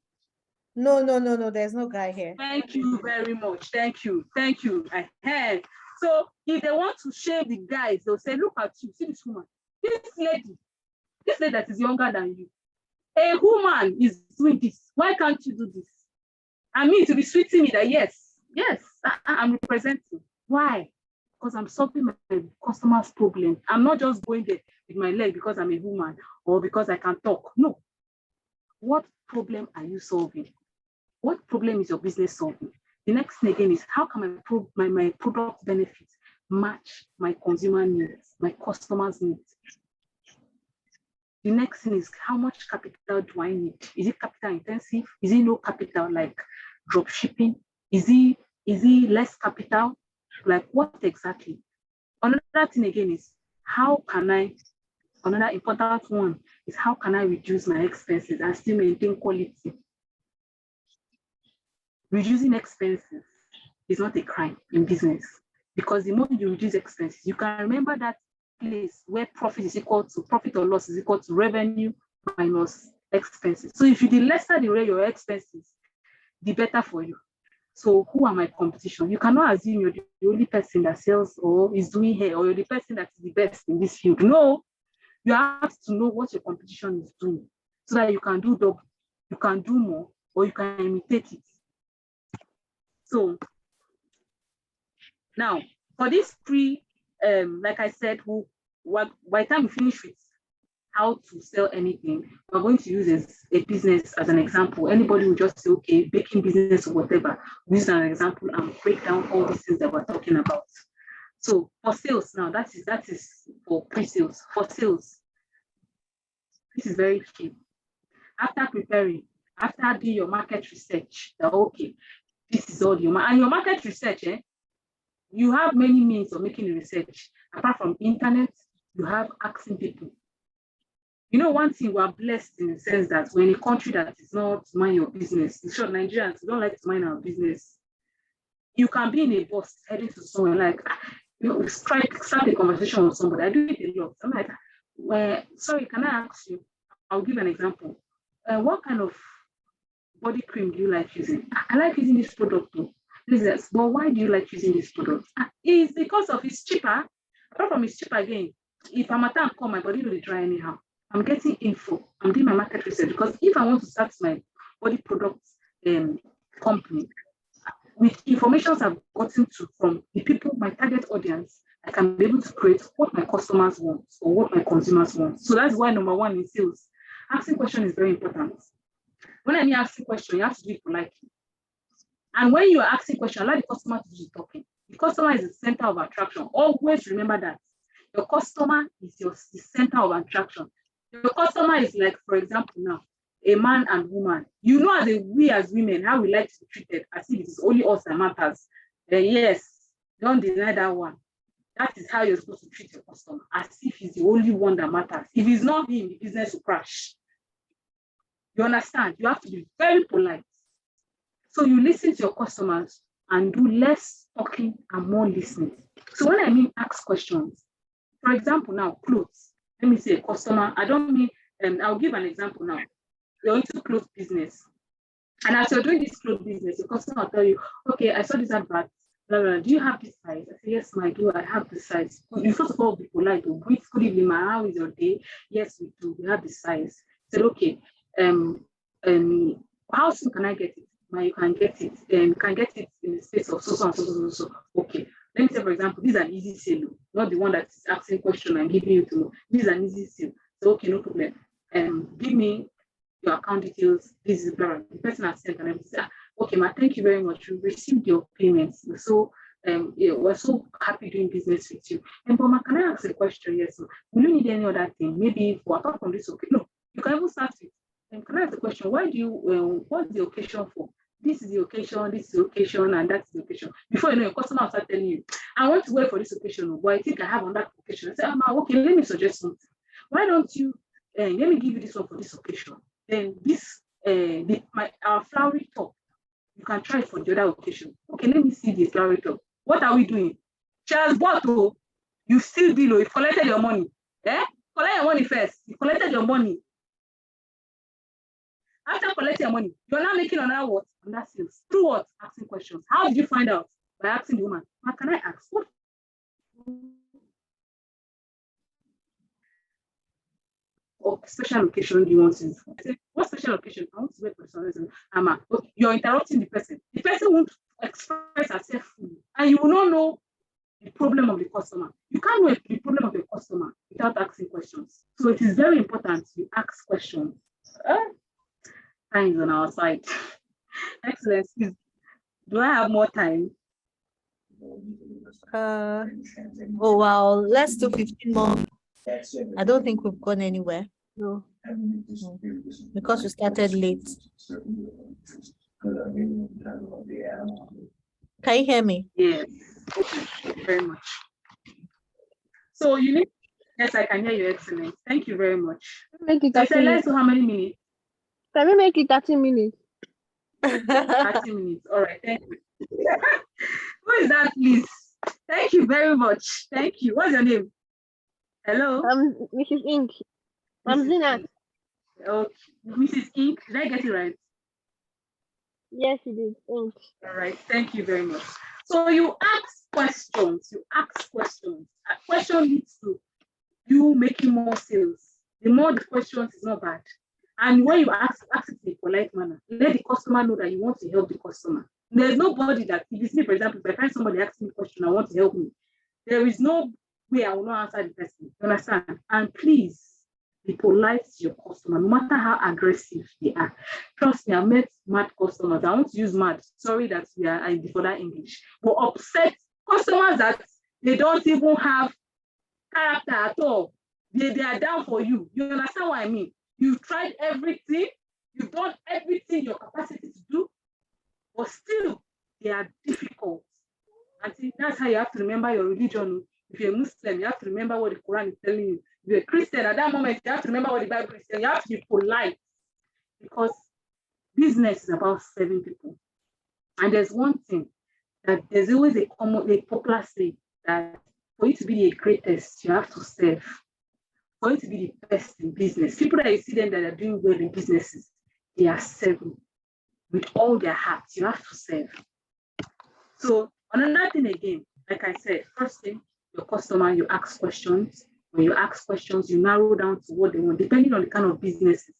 No, there's no guy here. Thank you very much. Thank you. So if they want to shame the guys, they'll say, look at you, see this woman, this lady that is younger than you. A woman is doing this. Why can't you do this? I mean, to be sweeting me that yes, I'm representing. Why? Because I'm solving my customer's problem. I'm not just going there with my leg because I'm a woman or because I can talk. No. What problem are you solving? What problem is your business solving? The next thing again is, how can my product benefits match my consumer needs, my customers' needs? The next thing is, how much capital do I need? Is it capital intensive? Is it no capital, like drop shipping? Is it less capital? Like what exactly? Another thing again is, another important one is, how can I reduce my expenses and still maintain quality? Reducing expenses is not a crime in business, because the more you reduce expenses, you can remember that place where profit or loss is equal to revenue minus expenses. So if the lesser your expenses, the better for you. So who are my competition? You cannot assume you're the only person that sells or is doing hair, or you're the person that is the best in this field. No, You have to know what your competition is doing so that you can do double, you can do more, or you can imitate it. So now for this like I said, by the time we finish with how to sell anything, we're going to use a business as an example. Anybody will just say, okay, baking business or whatever, we use an example and break down all these things that we're talking about. So for sales now, that is for pre-sales. For sales, this is very key. After preparing, after doing your market research, okay, this is all your market research, you have many means of making the research. Apart from internet, you have asking people. You know, one thing, we are blessed in the sense that we're in a country that is not mind your business. In short, Nigerians don't like to mind our business. You can be in a bus heading to somewhere like, start a conversation with somebody. I do it a lot. I'm like, well, sorry, can I ask you? I'll give an example. What kind of body cream do you like using? I like using this product too. Yes, but why do you like using this product? It's because of it's cheaper. Apart from it's cheaper again, if I'm at time call, my body will dry anyhow. I'm getting info. I'm doing my market research because if I want to start my body products company, with information I've gotten from the people, my target audience, I can be able to create what my customers want or what my consumers want. So that's why number one in sales, asking questions is very important. When I mean asking questions, you have to do it politely. And when you are asking questions, allow the customer to do the talking. The customer is the center of attraction. Always remember that. Your customer is the center of attraction. Your customer is like, for example, now, a man and woman. You know, we as women, how we like to be treated, as if it is only us that matters. Yes, don't deny that one. That is how you're supposed to treat your customer, as if he's the only one that matters. If it's not him, the business will crash. You understand? You have to be very polite. So you listen to your customers and do less talking and more listening. So when I mean ask questions, for example, now clothes. Let me say a customer. I don't mean, I'll give an example now. You're into clothes business. And as you're doing this clothes business, your customer will tell you, okay, I saw this advert. Do you have this size? I say, yes, I do. I have this size. You first of all be polite. Good evening, ma. How is your day? Yes, we do. We have the size. I said, okay. How soon can I get it? You can get it. You can get it in the space of so and so. Okay. Let me say, for example, this is an easy sale, not the one that is asking question and giving you to know. This is an easy sale. So okay, no problem. Give me your account details. This is the person has sent, and I say, okay, ma, thank you very much. We received your payments. So we're so happy doing business with you. And but ma, can I ask a question? Yes. So, will you need any other thing? Maybe for apart from this, okay. No, you can even start with. Can I ask a question? Why do you? What's the occasion for? This is the occasion, this is the occasion, and that's the occasion. Before you know, your customer will start telling you, I want to wear for this occasion, but I think I have on that occasion. I say, okay, let me suggest something. Why don't you, let me give you this one for this occasion. Then this, our flowery top, you can try it for the other occasion. Okay, let me see the flowery top. What are we doing? Charles Botto, you still below, you collected your money. Collect your money first. You collected your money. After collecting your money, you're now making another what? Another sales. Through what? Asking questions. How did you find out? By asking the woman, what can I ask? What special occasion do you want to use? I said, what special occasion? I want to wait for some reason. Okay, you're interrupting the person. The person won't express herself fully, and you will not know the problem of the customer. You can't know the problem of the customer without asking questions. So it is very important to ask questions. Time is on our side. Excellent. Do I have more time? Oh wow, let's do 15 more. I don't think we've gone anywhere. No. Because we started late. Can you hear me? Yes. Okay. Thank you very much. So you need. Yes, I can hear you. Excellent. Thank you very much. Make it so I said, let's do how many minutes? Can we make it 30 minutes? 30 minutes. All right. Thank you. Who is that, please? Thank you very much. Thank you. What's your name? Hello? Mrs. Ink. I'm Zina. Okay. Mrs. Ink. Did I get it right? Yes, it is. Ink. All right. Thank you very much. So you ask questions. A question leads to you making more sales. The more the questions is not bad. And when you ask it in a polite manner, let the customer know that you want to help the customer. There's nobody that, if you see, for example, if I find somebody asking me a question, I want to help me, there is no way I will not answer the person. You understand? And please be polite to your customer, no matter how aggressive they are. Trust me, I've met mad customers. I want to use mad. Sorry that we are for that English. But upset customers that they don't even have character at all. They are down for you. You understand what I mean? You've tried everything. You've done everything in your capacity to do, but still they are difficult. And see, that's how you have to remember your religion. If you're a Muslim, you have to remember what the Quran is telling you. If you're a Christian, at that moment, you have to remember what the Bible is saying. You have to be polite, because business is about serving people. And there's one thing that there's always a popular saying that for you to be the greatest, you have to serve. For you to be the best in business, people that you see them that are doing well in businesses, they are serving with all their hearts. You have to serve. So another thing again, like I said, first thing, your customer, you ask questions. When you ask questions, you narrow down to what they want, depending on the kind of businesses.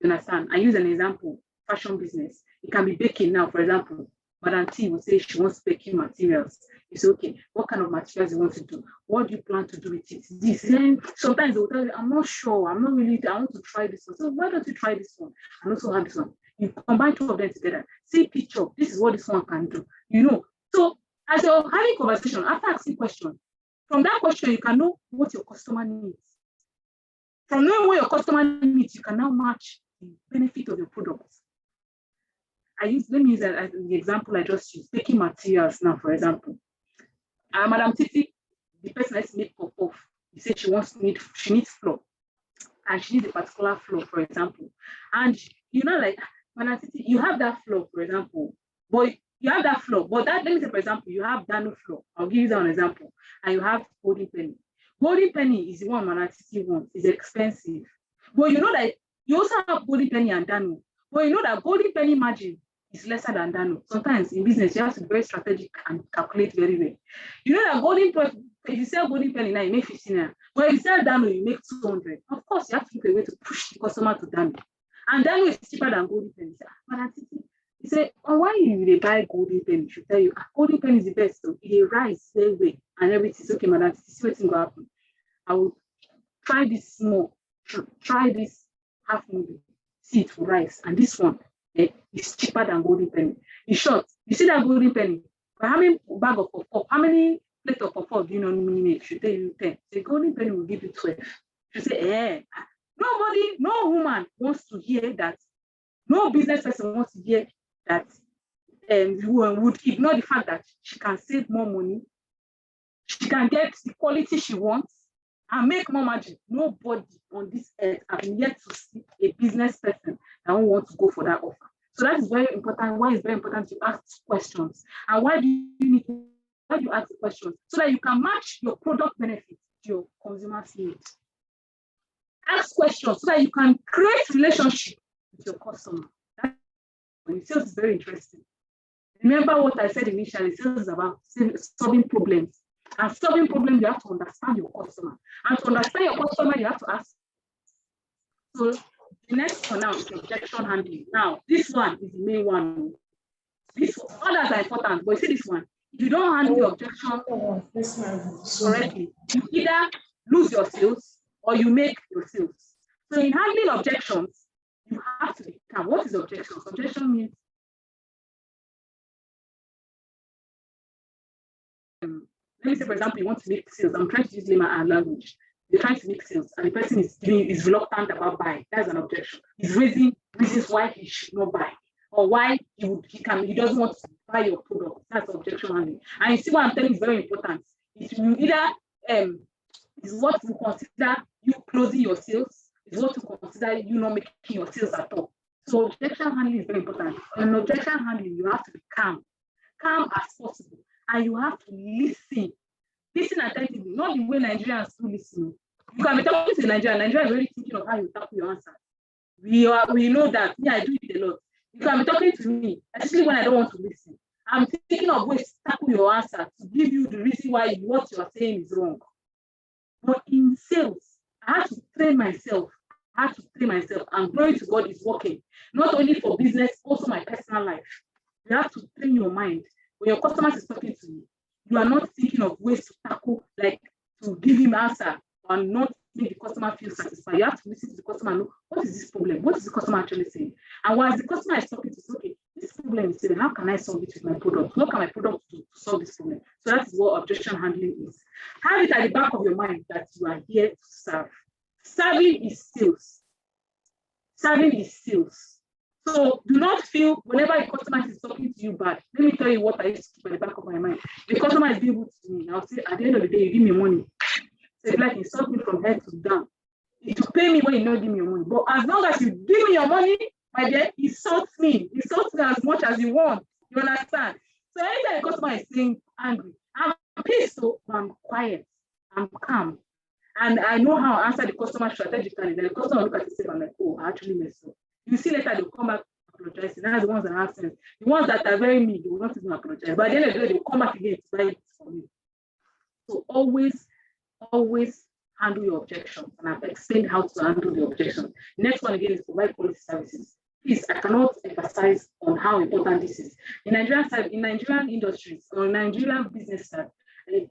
You understand? I use an example, fashion business. It can be baking now, for example. Madam T will say she wants baking materials. You say, okay, what kind of materials you want to do? What do you plan to do with it? This. Then sometimes they will tell you, I'm not sure. I'm not really, I want to try this one. So why don't you try this one? And also have this one. You combine two of them together. See picture. This is what this one can do. You know. So as you're having conversation, after asking questions, from that question, you can know what your customer needs. From knowing what your customer needs, you can now match the benefit of your products. Let me use that as the example I just used, baking materials now, for example. Madam Titi, the person that's made puff-puff, you say she needs flour, and she needs a particular flour, for example. And you know, like, Madam Titi, you have that flour, for example, but you have that flour, but that, let me say, for example, you have Dano flour. I'll give you that an example. And you have Golden Penny. Golden Penny is the one Madam Titi wants. It's expensive. But you know that you also have Golden Penny and Dano. But you know that Golden Penny margin is lesser than Dano. Sometimes in business, you have to be very strategic and calculate very well. You know that if you sell Golden Penny now, you make 15 naira. But if you sell Dano, you make 200. Of course, you have to look a way to push the customer to Dano. And Dano is cheaper than Golden Penny. He said, oh, why you buy Golden Penny? He should tell you, Golden Penny is the best. So it rise very well and everything. It's okay, madam. See what's going to happen. I will try this small, try this half movie, see it will rise. And this one is cheaper than Golden Penny. In short, you see that Golden Penny, for how many bag of puff-puff, how many plate of puff-puff do you normally make? Should tell you 10. The Golden Penny will give you 12. You say, no woman wants to hear that. No business person wants to hear that would ignore the fact that she can save more money, she can get the quality she wants, and make more margin. Nobody on this earth have yet to see a business person that won't want to go for that offer. So that is very important. Why it's very important to ask questions. And why do you ask questions? So that you can match your product benefit to your consumer's needs. Ask questions so that you can create relationship with your customer. Sales is very interesting. Remember what I said initially, sales is about solving problems. And solving problems, you have to understand your customer. And to understand your customer, you have to ask. So the next one now is objection handling. Now, this one is the main one. Others are important, but you see this one. If you don't handle your objection correctly, you either lose your sales or you make your sales. So in handling objections, you have to be calm. What is objection? Objection means let me say, for example, you want to make sales. I'm trying to use layman and language. You're trying to make sales, and the person is reluctant about buying. That's an objection. He's raising reasons why he should not buy, or why he doesn't want to buy your product. That's objection handling. And you see what I'm telling is very important. It will either is what we consider you closing your sales, is what we consider you not making your sales at all. So objection handling is very important. In objection handling, you have to be calm as possible, and you have to listen attentively, not the way Nigerians do listen. You can be talking to Nigeria is already thinking of how you tackle your answer. We know that. Yeah, I do it a lot. You can be talking to me, especially when I don't want to listen. I'm thinking of ways to tackle your answer to give you the reason why what you are saying is wrong. But in sales, I had to train myself. And glory to God is working. Not only for business, also my personal life. You have to train your mind. When your customer is talking to you, you are not thinking of ways to tackle, like to give him answer and not make the customer feel satisfied. You have to listen to the customer and know what is this problem? What is the customer actually saying? And while the customer is talking to say, okay, this problem is saying, how can I solve it with my product? What can my product do to solve this problem? So that is what objection handling is. Have it at the back of your mind that you are here to serve. Serving is sales. Serving is sales. So do not feel whenever a customer is talking to you bad. Let me tell you what I used to keep at the back of my mind. The customer is able to me. I'll say at the end of the day, you give me money. So like insult me from head to down. It will pay me when you don't give me your money. But as long as you give me your money, my dear, insult me. Insult me as much as you want. You understand? So anytime a customer is saying angry, I'm pissed, so I'm quiet. I'm calm. And I know how to answer the customer strategically. Then the customer will look at it and I'm like, oh, I actually messed up. You see later they'll come back apologizing. That's the ones that have sense. The ones that are very mean, they will not even apologize. But at the end of the day, they'll come back again to buy it for me. So always handle your objections. And I've explained how to handle the objections. Next one again is provide quality services. Please, I cannot emphasize on how important this is. In Nigerian industries or Nigerian business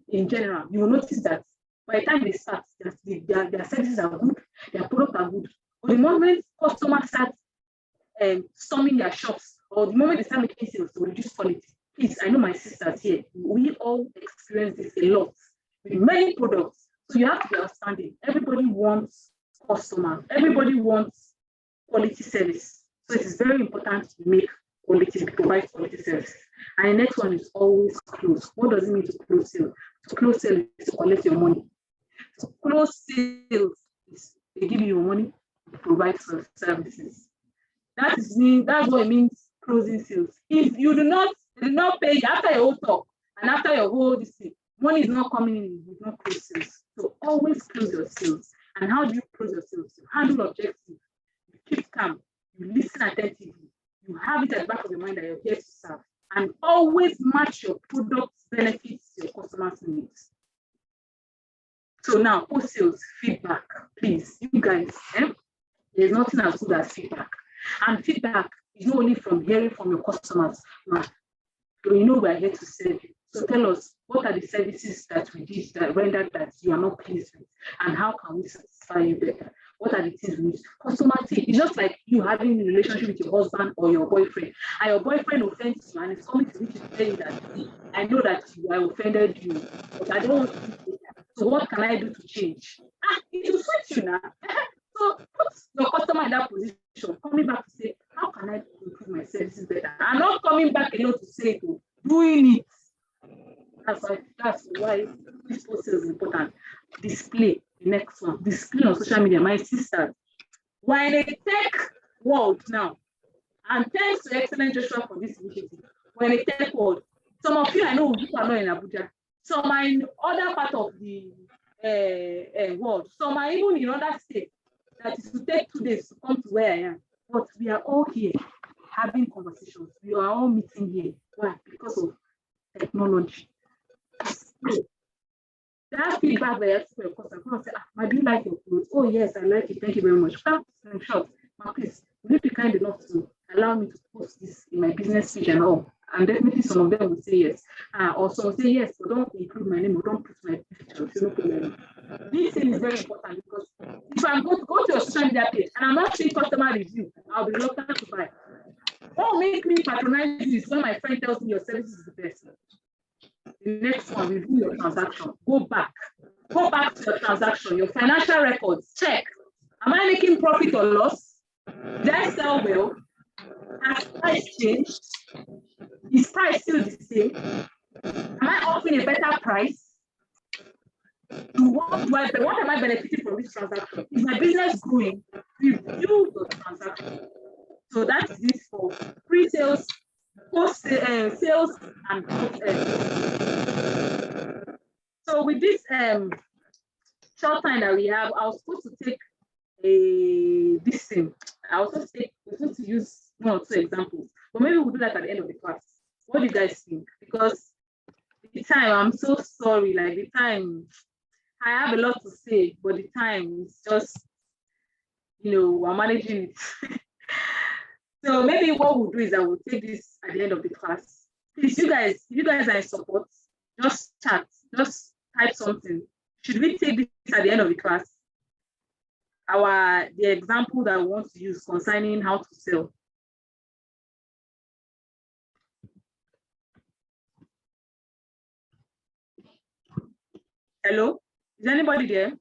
in general, you will notice that by the time they start, their services are good, their products are good. But the moment customers start storming their shops, or the moment they start making sales to reduce quality, please, I know my sisters here, we all experience this a lot with many products. So you have to be outstanding. Everybody wants customers. Everybody wants quality service. So it is very important to provide quality service. And the next one is always close. What does it mean to close sales? To close sales is to collect your money. To close sales is they give you your money to provide services. That's what it means closing sales. If you do not pay after your whole talk and after your whole thing, money is not coming in, you do not close sales. So always close your sales. And how do you close your sales? You handle objectives. You keep calm. You listen attentively. You have it at the back of your mind that you're here to serve. And always match your product's benefits to your customers' needs. So now, post-sales feedback, please, you guys, there's nothing as good as feedback. And feedback is not only from hearing from your customers, but you know we're here to serve you. So tell us, what are the services that we did that rendered that you are not pleased with? And how can we satisfy you better? What are the things we need? Customer team, it's just like you having a relationship with your husband or your boyfriend, and your boyfriend offends you and is coming to you to tell you that, I know that I offended you, but I don't want to do that. So what can I do to change? It will switch you now. So put your customer in that position, coming back to say, how can I improve my services better? I'm not coming back alone to say, doing it. That's why this process is important. Display, the next one. Display on social media. My sisters, we're in a tech world now. And thanks to excellent Joshua for this initiative. We're in a tech world. Some of you, I know people are not in Abuja. Some are in other part of the world. Some are even in other states. That is to take 2 days to come to where I am. But we are all here having conversations. We are all meeting here. Why? Because of technology. That feedback that I asked for your customer, say, do you like your clothes? Oh yes, I like it. Thank you very much. In short, please, will you be kind enough to allow me to post this in my business page and all? And definitely some of them will say yes. Or some will say yes, but don't include my name or don't put my picture. So no problem. This thing is very important because if I'm going to go to your social media page and I'm not seeing customer review, I'll be reluctant to buy. Don't make me patronize this when my friend tells me your service is the best. The next one, review your transaction. Go back to your transaction, your financial records. Check. Am I making profit or loss? Did I sell well? Has price changed? Is price still the same? Am I offering a better price? What am I benefiting from this transaction? Is my business growing? Review the transaction. So that is this for pre-sales, post-sales, and post-sales. So with this short time that we have, I was supposed to take this thing. We're supposed to use 1 or 2 examples, but maybe we'll do that at the end of the class. What do you guys think? Because the time, I'm so sorry, like the time, I have a lot to say, but the time is just, we're managing it. So maybe what we'll do is I will take this at the end of the class. Please, if you guys are in support, just chat, just type something. Should we take this at the end of the class? The example that we want to use concerning how to sell. Hello, is anybody there?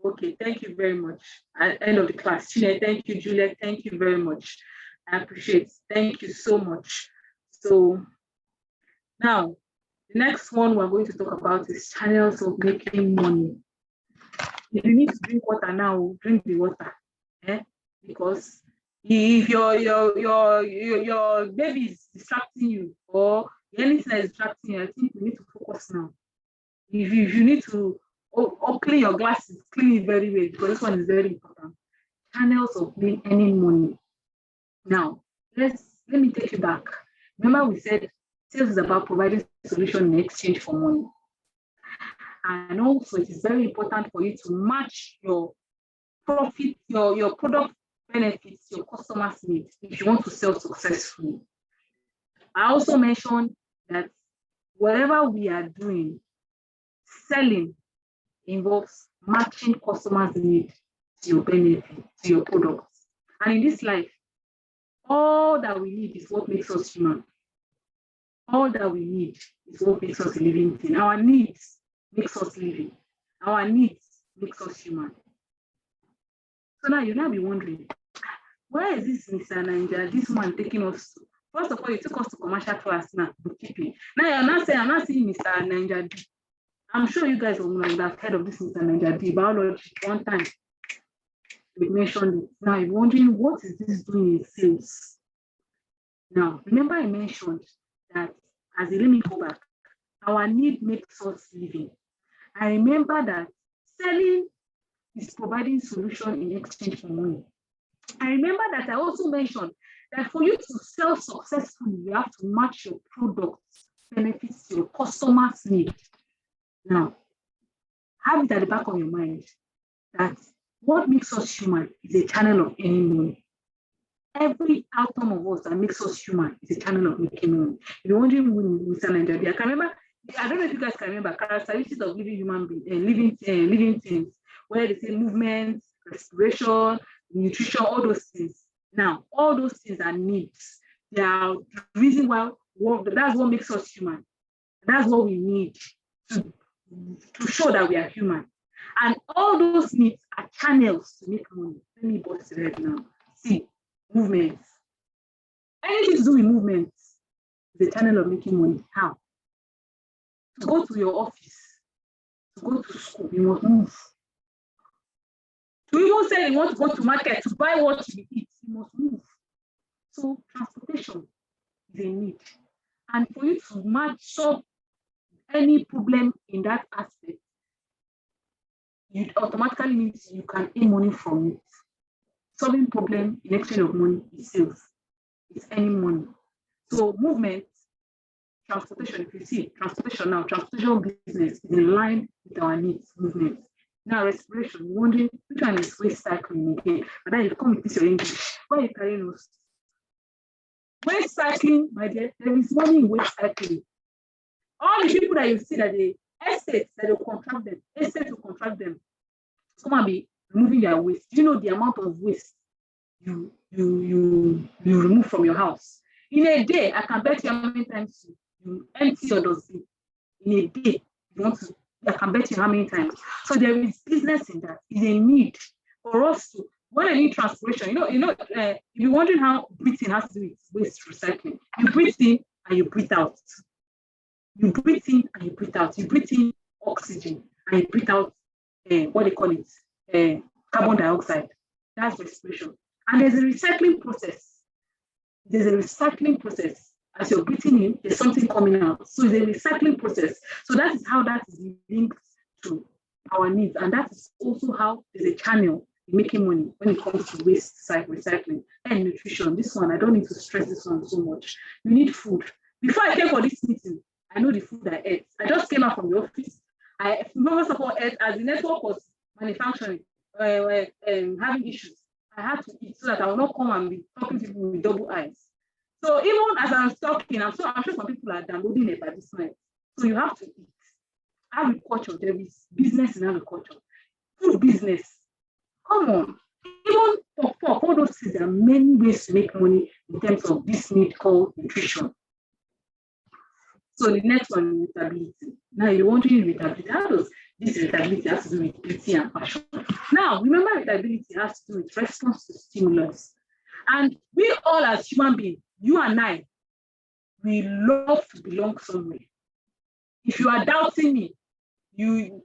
Okay, thank you very much. At end of the class, thank you, Juliet, thank you very much. I appreciate it. Thank you so much. So now, the next one we're going to talk about is channels of making money. If you need to drink water now, drink the water. Because if your baby is distracting you or anything is distracting you, I think you need to focus now. If you need to clean your glasses, clean it very well, because this one is very important. Channels of earning money. Now, let me take you back. Remember we said sales is about providing solution in exchange for money. And also it is very important for you to match your profit, your product benefits, your customers' needs if you want to sell successfully. I also mentioned that whatever we are doing, selling involves matching customers' needs to your benefit, to your products. And in this life, all that we need is what makes us human. All that we need is what makes us a living thing. Our needs makes us living. Our needs makes us human. So now you'll now be wondering, where is this Mr. Niger, this man taking us to? First of all, you took us to commercial class now, bookkeeping. Now you're not saying, I'm not seeing Mr. Niger D. I'm sure you guys will have heard of this Mr. Niger D, biology, one time. We mentioned it. Now you're wondering, what is this doing in sales? Now, remember I mentioned that, let me go back, our need makes us living. I remember that selling is providing solution in exchange for money. I remember that I also mentioned that for you to sell successfully, you have to match your products, benefits to your customers' need. Now, have it at the back of your mind that what makes us human is a channel of earning money. Every atom of us that makes us human is a channel of making money. If you're wondering who Mr. Nigeria, I can remember, I don't know if you guys can remember characteristics of living human beings, living things, where they say movement, respiration, nutrition, all those things. Now, all those things are needs. They are the reason why that's what makes us human. That's what we need to show that we are human. And all those needs are channels to make money. Let me bust it right now. See, movements. Anything to do with movements is a channel of making money. How? To go to your office, to go to school, you must move. To even say you want to go to market to buy what you eat, you must move. So transportation is a need. And for you to match up any problem in that aspect, it automatically means you can earn money from it. Solving problem in exchange of money is sales. It's earning money. So movement, transportation, if you see transportation now, transportation business is in line with our needs, movement. Now respiration, you're wondering which one is waste cycling again. But then you come with this your English. Why are you carrying those? Waste cycling, my dear, there is money in waste cycling. All the people that you see that the estates that will contract them, estates will contract them, come and be removing their waste. Do you know the amount of waste you remove from your house? In a day, I can bet you how many times you empty your dustbin. In a day, I can bet you how many times. So there is business in that. It's a need for us to. When I need transpiration, if you're wondering how breathing has to do with waste recycling, you breathe in and you breathe out. You breathe in and you breathe out. You breathe in oxygen and you breathe out what they call it, carbon dioxide. That's respiration. And there's a recycling process. As you're breathing in, there's something coming out. So it's a recycling process. So that is how that is linked to our needs. And that is also how there's a channel in making money when it comes to waste recycling and nutrition. This one, I don't need to stress this one so much. You need food. Before I came for this meeting, I know the food I ate. I just came out from the office. I most of all ate as the network was manufacturing, having issues. I had to eat so that I will not come and be talking to people with double eyes. So even as I'm talking, I'm sure some people are downloading it by this night. So you have to eat. Agriculture, there is business in agriculture. Food business. Come on. Even for all those things, there are many ways to make money in terms of this need called nutrition. So the next one is irritability. Now you're wondering irritability. How does this irritability have to do with pity and passion? Now remember, irritability has to do with response to stimulus. And we all as human beings, you and I, we love to belong somewhere. If you are doubting me, you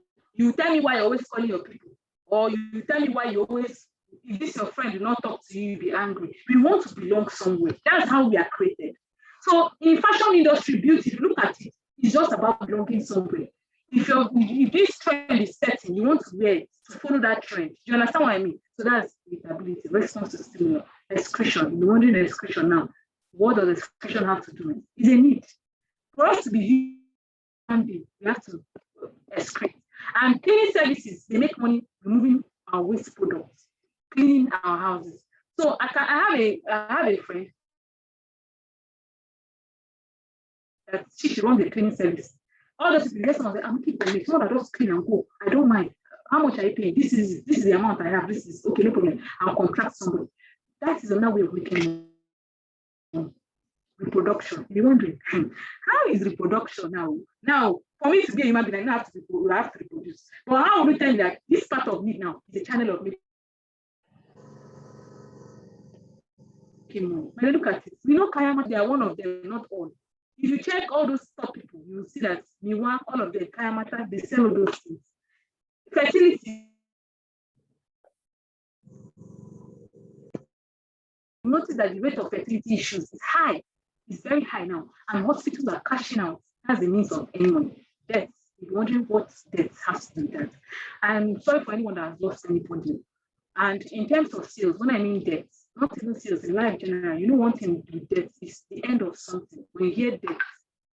tell me why you're always calling your people, or you tell me why you always, if this your friend do not talk to you, you'll be angry. We want to belong somewhere. That's how we are created. So in fashion industry, beauty, if you look at it, it's just about belonging somewhere. If this trend is setting, you want to wear it to follow that trend. Do you understand what I mean? So that's irritability, response to stimulus, excretion. You're wondering excretion now. What does excretion have to do with? It's a need. For us to be human beings, we have to excrete. And cleaning services, they make money removing our waste products, cleaning our houses. So I have a friend that she runs a cleaning service. All those people, someone say, I'm keeping it. Someone that just clean and go. I don't mind. How much are you paying? This is the amount I have. This is okay, no problem. I'll contract somebody. That is another way of making reproduction. You're wondering, how is reproduction now? Now, for me to be a human being, I have to reproduce. But how will you tell me that this part of me now is a channel of me? When you look at it, we know Kayama, they are one of them, not all. If you check all those top people, you will see that Miwa, all of them, Kayamata, they sell all those things. Fertility. Notice that the rate of fertility issues is high. It's very high now. And hospitals are cashing out. That's the means of anyone. Death. You're wondering what death has to do with that. I'm sorry for anyone that has lost anybody. And in terms of sales, when I mean death, not even sales, in life in general, you know, one thing with death is the end of something. When you hear death,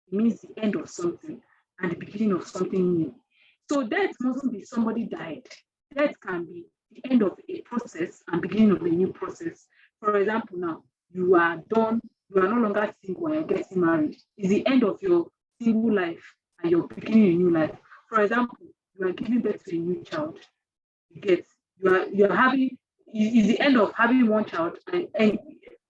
it means the end of something and the beginning of something new. So death mustn't be somebody died. Death can be the end of a process and beginning of a new process. For example, now you are done, you are no longer single and you're getting married. It's the end of your single life and you're beginning a new life. For example, you are giving birth to a new child. You're having, is the end of having one child and a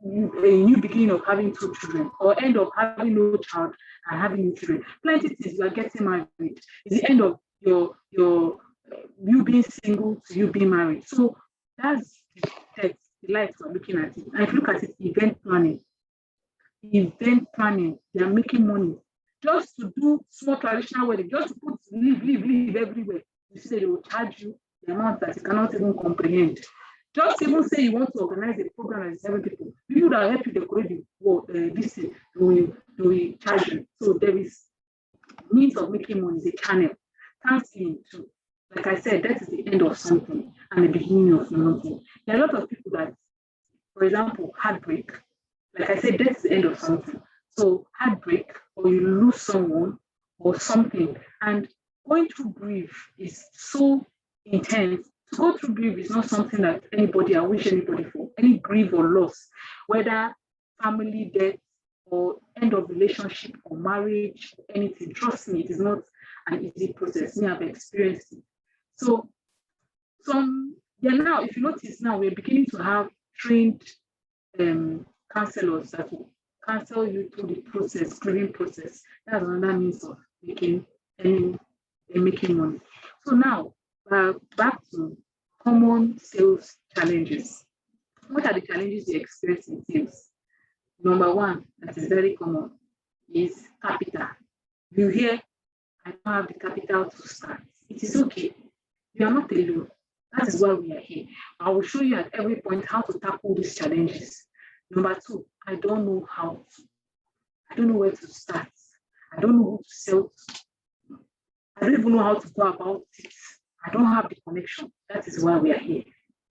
new beginning of having two children, or end of having no child and having new children. Plenty of things. You are getting married. It's the end of your you being single to you being married. So that's the life we're looking at it. And if you look at it, event planning, they are making money just to do small traditional wedding, just to put leave everywhere. You see, they will charge you the amount that you cannot even comprehend. Just even say you want to organize a program and 7 people that help you decorate this thing, we charge you. So there is means of making money, the channel. Counseling too. Like I said, that is the end of something and the beginning of something. There are a lot of people that, for example, heartbreak. Like I said, that's the end of something. So heartbreak, or you lose someone or something, and going through grief is so intense. To go through grief is not something that I wish anybody for. Any grief or loss, whether family death or end of relationship or marriage, anything, trust me, it is not an easy process. Me, I've experienced it. So now, if you notice now, we're beginning to have trained counselors that will counsel you through the process, grieving process. That's another means of making money. So now, back to common sales challenges. What are the challenges you experience in sales? Number one, that is very common, is capital. You hear, I don't have the capital to start. It is okay. You are not alone. That is why we are here. I will show you at every point how to tackle these challenges. Number two, I don't know how to. I don't know where to start. I don't know who to sell to. I don't even know how to go about it. I don't have the connection. That is why we are here,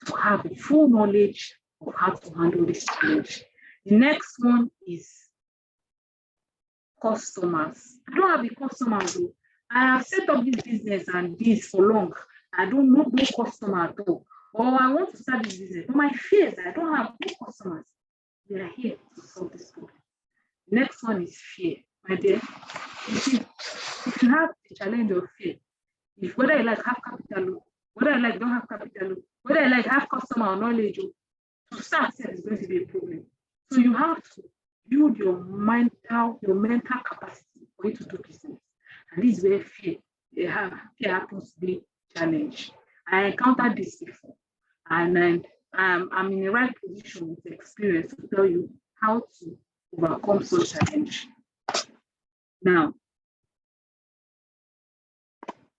to have the full knowledge of how to handle this challenge. The next one is customers. I don't have the customers though. I have set up this business and this for long. I don't know no customer at all. Or I want to start this business. But my fear is I don't have no customers. We are here to solve this problem. Next one is fear. My dear, if you have the challenge of fear, if whether you like have capital, whether you like don't have capital, whether you like have customer or knowledge, to start is going to be a problem. So you have to build your mental capacity for you to do business. And this is where fear happens to be challenge. I encountered this before, and I'm in the right position with experience to tell you how to overcome such challenge. Now,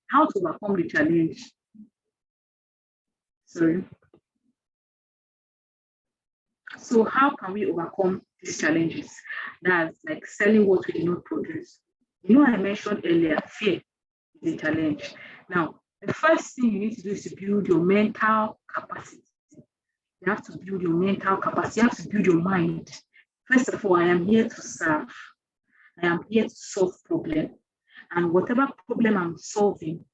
how to overcome the challenge? Sorry. So how can we overcome these challenges? That's like selling what we did not produce. You know, I mentioned earlier, fear is a challenge. Now, the first thing you need to do is to build your mental capacity. You have to build your mental capacity. You have to build your mind. First of all, I am here to serve. I am here to solve problems. And whatever problem I'm solving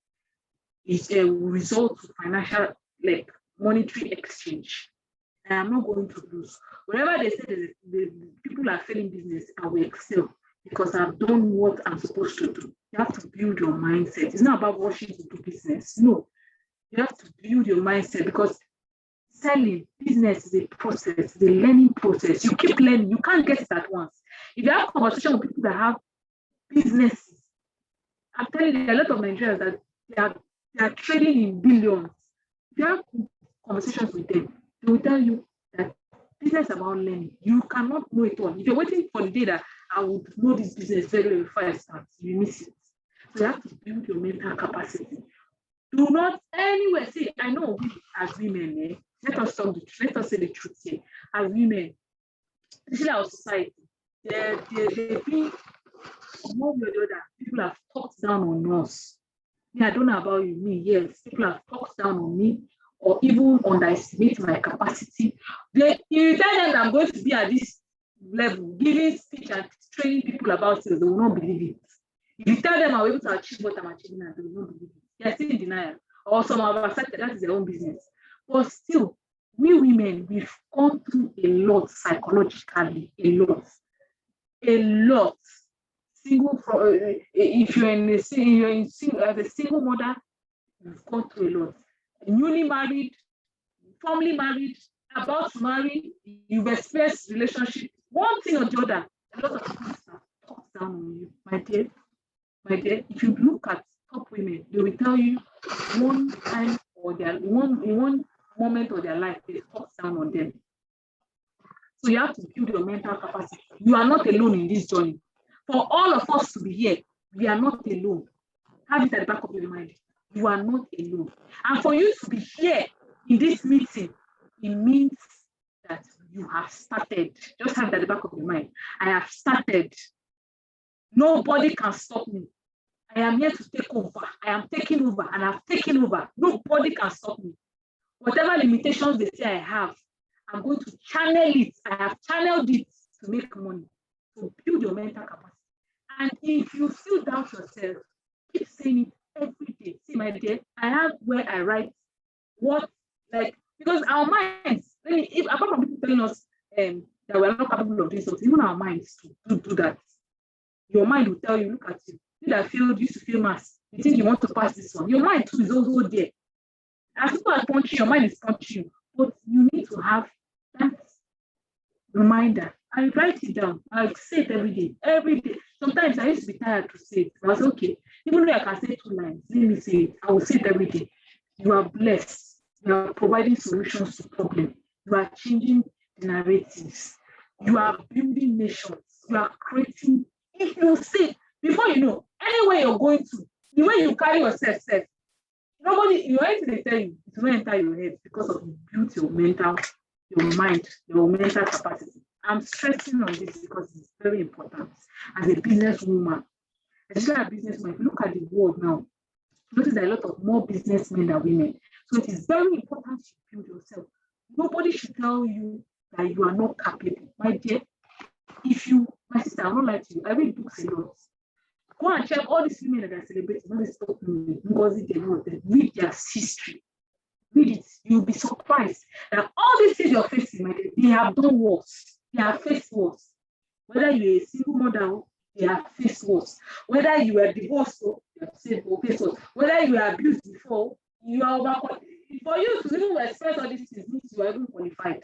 is a result of financial, like monetary exchange. I am not going to lose. Whenever they say the people are failing business, I will excel because I've done what I'm supposed to do. You have to build your mindset. It's not about rushing to do business. No, you have to build your mindset because selling business is a process, it's a learning process. You keep learning. You can't get it at once. If you have conversation with people that have businesses, I'm telling you, there are a lot of Nigerians that they are trading in billions. If you have conversations with them, they will tell you that business is about learning. You cannot know it all. If you're waiting for the day that I would know this business very well before I start, you miss it. So you have to build your mental capacity. Do not anywhere say, I know we as women, let us talk the truth, let us say the truth here. As women, especially our society, they be one way or the other, people have talked down on us. Yeah, I don't know about you, me, yes, people have talked down on me or even underestimate my capacity. You tell them that I'm going to be at this level, giving speech and training people about it, they will not believe it. If you tell them I'm able to achieve what I'm achieving, they will not believe it. They're still in denial. Or some have accepted that is their own business. But still, we women, we've gone through a lot psychologically, a lot. If you're as a single mother, you've gone through a lot. Newly married, formerly married, about to marry, you've experienced relationship, one thing or the other. A lot of people have talked down on you, my dear. If you look at top women, they will tell you one time or one moment of their life they talked down on them. So you have to build your mental capacity. You are not alone in this journey. For all of us to be here, we are not alone. Have it at the back of your mind. You are not alone. And for you to be here in this meeting, it means that you have started. Just have it at the back of your mind. I have started. Nobody can stop me. I am here to take over. I am taking over and I've taken over. Nobody can stop me. Whatever limitations they say I have, I'm going to channel it. I have channeled it to make money. So build your mental capacity. And if you still doubt yourself, keep saying it every day. See, my dear, I have where I write what, like, because our minds, apart from people telling us that we're not capable of doing something, even our minds to do that. Your mind will tell you, look at you. You that failed, used to fail maths. You think you want to pass this one. Your mind too is also there. As people are punching, your mind is punching you. But you need to have that reminder. I write it down. I say it every day. Every day. Sometimes I used to be tired to say it. I was okay. Even though I can say 2 lines, let me say it. I will say it every day. You are blessed. You are providing solutions to problems. You are changing the narratives. You are building nations. You are creating. If you say, before you know, anywhere you're going to, the way you carry yourself, nobody, you anything they tell you, it will enter your head because of you build your mind, your mental capacity. I'm stressing on this because it's very important. As a businesswoman, especially a businesswoman, if you look at the world now, notice there are a lot of more businessmen than women. So it is very important to build yourself. Nobody should tell you that you are not capable. My dear, If you, my sister, I won't lie to you, I read books a lot. Go and check all these women that are celebrating, all these top women, read their history. Read it, you'll be surprised that all these things you're facing, they have done worse. They have faced worse. Whether you're a single mother, they have faced worse. Whether you were divorced, they have faced worse. Whether you were abused before, you are over. For you to even expect all these things, means you are even qualified.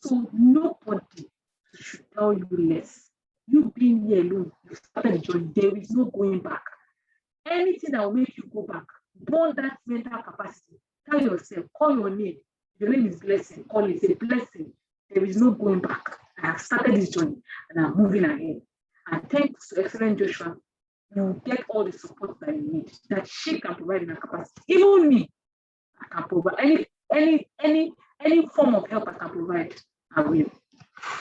So nobody should tell you less. You being here alone, you started the journey. There is no going back. Anything that will make you go back, burn that mental capacity. Tell yourself, call your name. Your name is blessing. Call it a blessing. There is no going back. I have started this journey and I'm moving ahead. And thanks to excellent Joshua, you will get all the support that you need, that she can provide in her capacity. Even me, I can provide any form of help I can provide, I will.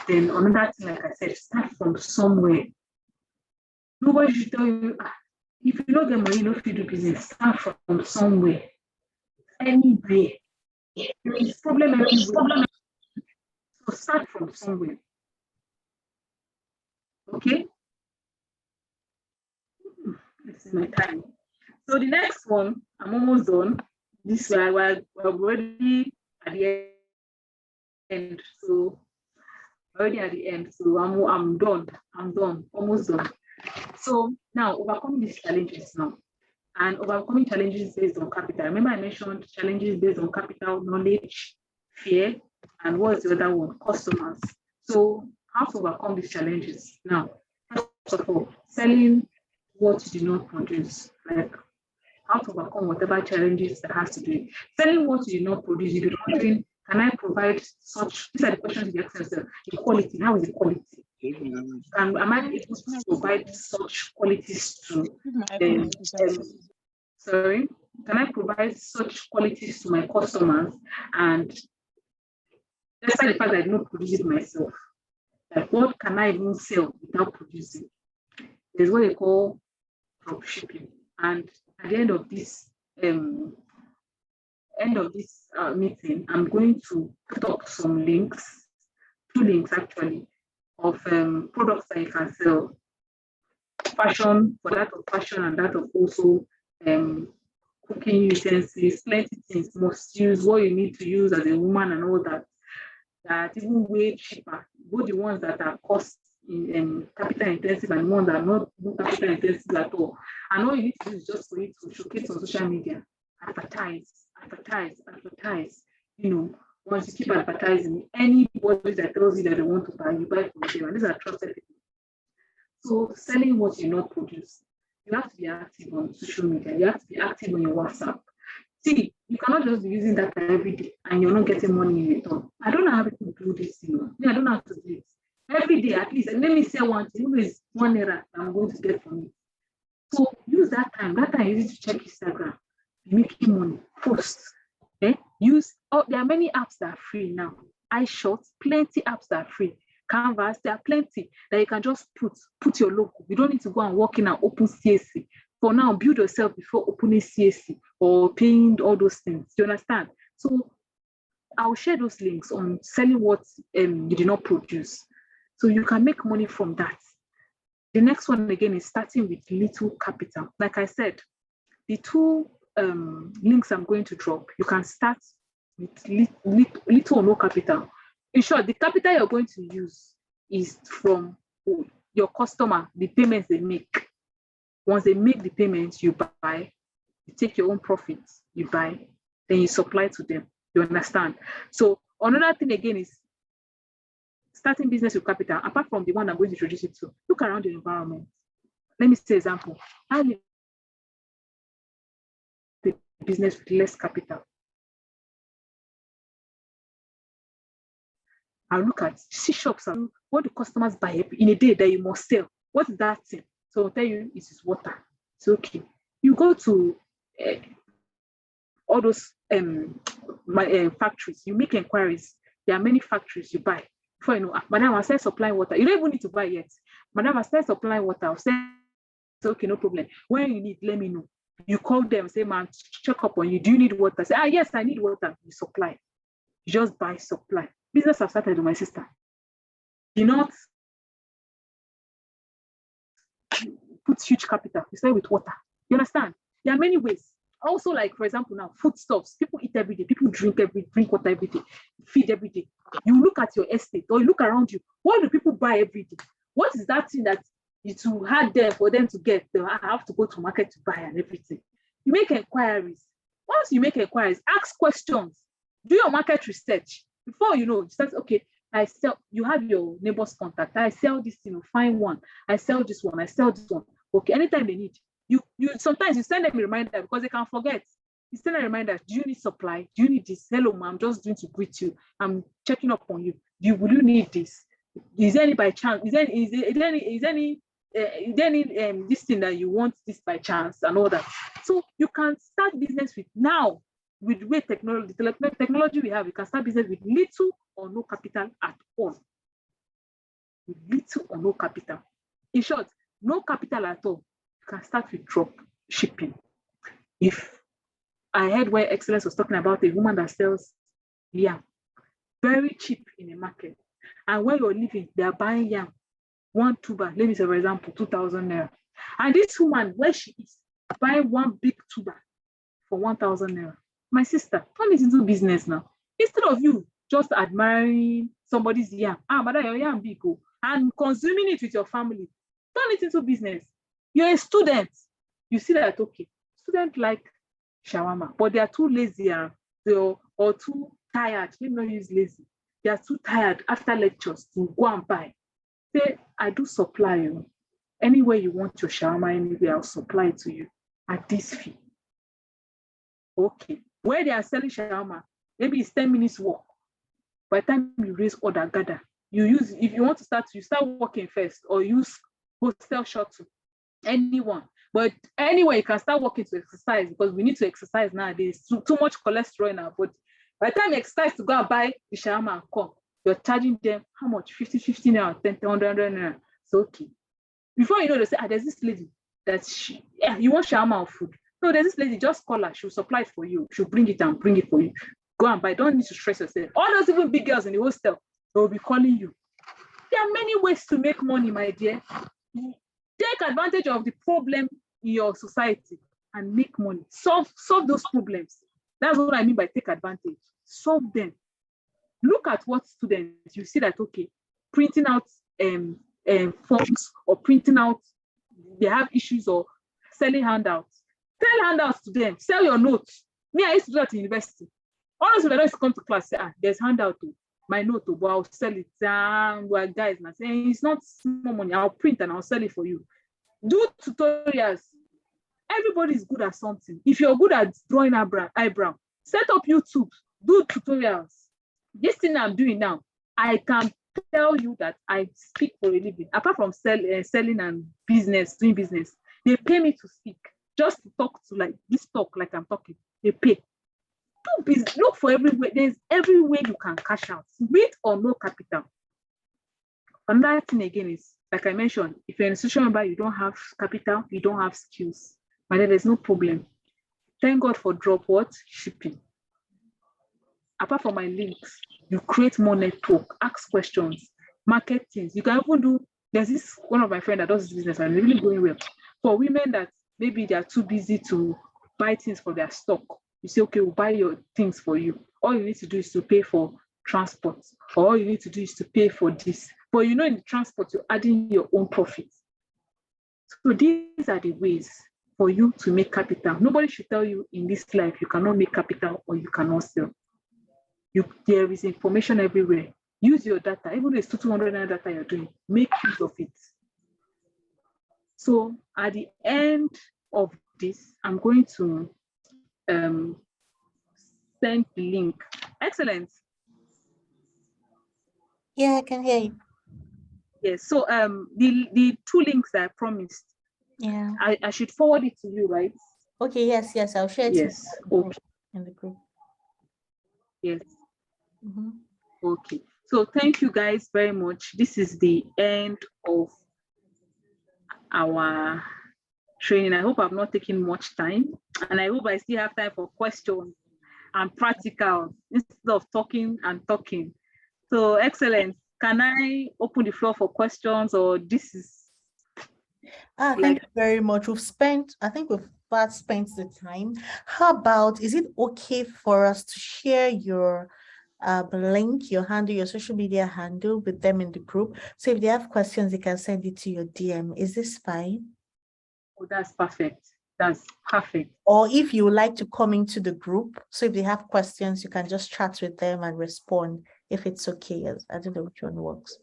Then another thing, like I said, start from somewhere. Nobody should tell you, if you don't get money, you don't do business. Start from somewhere. Anywhere. There is problem everywhere. So start from somewhere. Okay? This is my time. So the next one, I'm almost done. This way, we're already at the end. So already at the end. So I'm done. I'm done. Almost done. So now overcoming these challenges now. And overcoming challenges based on capital. Remember I mentioned challenges based on capital, knowledge, fear, and what's the other one? Customers. So how to overcome these challenges? Now, first of all, selling what you do not produce. Like how to overcome whatever challenges that has to do it. Selling what you do not produce, you'll be wondering, can I provide such? These are the questions you ask yourself. The quality, how is the quality? Am I able to provide such qualities to sorry, can I provide such qualities to my customers? And despite the fact that I don't produce it myself, like what can I even sell without producing? There's what they call drop shipping. And at the end of this meeting, I'm going to put up some links, 2 links actually, of products that you can sell. Fashion, for that of fashion, and that of also cooking utensils, plenty things, must use, what you need to use as a woman and all that, that even way cheaper, both the ones that are cost in capital intensive and the ones that are not capital intensive at all. And all you need to do is just for it to showcase on social media, advertise. You know, once you keep advertising, anybody that tells you that they want to buy, you buy from them. And these are trusted people. So selling what you not produce, you have to be active on social media. You have to be active on your WhatsApp. See, you cannot just be using that every day and you're not getting money in return. I don't know how people do this, you know. I don't know how to do it. Every day, at least, and let me say one thing, it's €1 I'm going to get from it. So use that time. That time use it to check Instagram, making money, post. There are many apps that are free now. iShot, plenty apps that are free. Canvas, there are plenty that you can just put your logo. You don't need to go and walk in and open CAC. For now, build yourself before opening CAC or paying all those things. You understand? So I'll share those links on selling what you did not produce. So you can make money from that. The next one again is starting with little capital. Like I said, the 2 links I'm going to drop, you can start with little or no capital. In short, the capital you're going to use is from your customer, the payments they make. Once they make the payments, you buy, you take your own profits, you buy, then you supply to them. You understand? So another thing again is starting business with capital, apart from the one I'm going to introduce you to, look around your environment. Let me say example. I live the business with less capital. I'll look at, see shops, what do customers buy in a day that you must sell? What is that thing? So I'll tell you, it is water. It's okay. You go to all those factories, you make inquiries. There are many factories you buy. Before you know, madam, I start supplying water. You don't even need to buy yet. Madam, I start supplying water. I'll say, okay, no problem. When you need, let me know. You call them, say, man, check up on you. Do you need water? Say, yes, I need water. You supply. You just buy, supply. Business I've started with my sister. You know, put huge capital. You start with water. You understand? There are many ways. Also, like for example, now foodstuffs. People eat every day. People drink water every day, feed every day. You look at your estate or you look around you. What do people buy every day? What is that thing that it's hard there for them to get? They have to go to market to buy and everything. You make inquiries. Once you make inquiries, ask questions. Do your market research. Before you know, you start, okay, I sell, you have your neighbor's contact. I sell this, find one. I sell this one. I sell this one. Okay, anytime they need. You sometimes you send them a reminder because they can forget. You send a reminder, do you need supply? Do you need this? Hello, ma'am, I'm just doing to greet you. I'm checking up on you. Will you need this? Is there any by chance? Is there any this thing that you want this by chance and all that? So you can start business with now with way technology we have. You can start business with little or no capital at all. With little or no capital. In short, no capital at all. You can start with drop shipping. If I heard where Excellence was talking about a woman that sells yam very cheap in the market, and where you're living, they are buying yam, one tuber, let me say for example, 2,000 naira. And this woman, where she is, buying one big tuber for 1,000 naira. My sister, turn it into business now. Instead of you just admiring somebody's yam, but your yam big, and consuming it with your family, turn it into business. You're a student. You see that, okay, students like shawarma, but they are too lazy or too tired. Let me not use lazy. They are too tired after lectures to go and buy. Say, I do supply you. Anywhere you want your shawarma, anywhere, I'll supply it to you at this fee. Okay. Where they are selling shawarma, maybe it's 10 minutes walk. By the time you raise order, gather. If you want to start, you start walking first or use hostel shuttle. Anyone, but anyway, you can start working to exercise because we need to exercise nowadays. Too much cholesterol now. But by the time you exercise to go and buy the shawarma and come, you're charging them how much? 50 naira, 10, 100 naira. So okay. Before you know, they say, there's this lady that you want shawarma or food? No, there's this lady. Just call her. She'll supply it for you. She'll bring it for you. Go and buy. Don't need to stress yourself. All those even big girls in the hostel, they will be calling you. There are many ways to make money, my dear. Take advantage of the problem in your society and make money. Solve those problems. That's what I mean by take advantage. Solve them. Look at what students, you see that, okay, printing out forms or printing out, they have issues or selling handouts. Sell handouts to them. Sell your notes. Me, I used to do that in university. Honestly, I used to come to class, say, there's handout too. My note, but I'll sell it. Well, guys, now saying it's not small money. I'll print and I'll sell it for you. Do tutorials. Everybody is good at something. If you're good at drawing eyebrow, set up YouTube. Do tutorials. This thing I'm doing now, I can tell you that I speak for a living. Apart from selling and doing business, they pay me to speak. Just to talk to like I'm talking. They pay. Look for every way. There's every way you can cash out, with or no capital. Another thing again is, like I mentioned, if you're an institution member, you don't have capital, you don't have skills, but then there's no problem. Thank God for drop shipping. Apart from my links, you create more network, ask questions, market things. You can even do, there's this one of my friends that does this business and really going well. For women that maybe they are too busy to buy things for their stock, you say, okay, we'll buy your things for you. All you need to do is to pay for transport, or all you need to do is to pay for this. But in the transport, you're adding your own profits. So these are the ways for you to make capital. Nobody should tell you in this life you cannot make capital or you cannot sell. There is information everywhere. Use your data, even though it's 200 data you're doing, make use of it. So at the end of this, I'm going to send the link. Excellent. Yeah, I can hear you. Yes, so the 2 links that I promised, Yeah. I should forward it to you, right? Okay, yes, I'll share it. Yes, okay. In the group. Yes. Mm-hmm. Okay, so thank you guys very much. This is the end of our training. I hope I've not taken much time, and I hope I still have time for questions and practical instead of talking and talking. So excellent. Can I open the floor for questions, or this is Thank you very much. I think we've fast spent the time. How about, is it okay for us to share your link, your handle, your social media handle with them in the group? So if they have questions, they can send it to your DM. Is this fine? Oh, that's perfect. That's perfect. Or if you would like to come into the group, so if they have questions, you can just chat with them and respond if it's okay. I don't know which one works.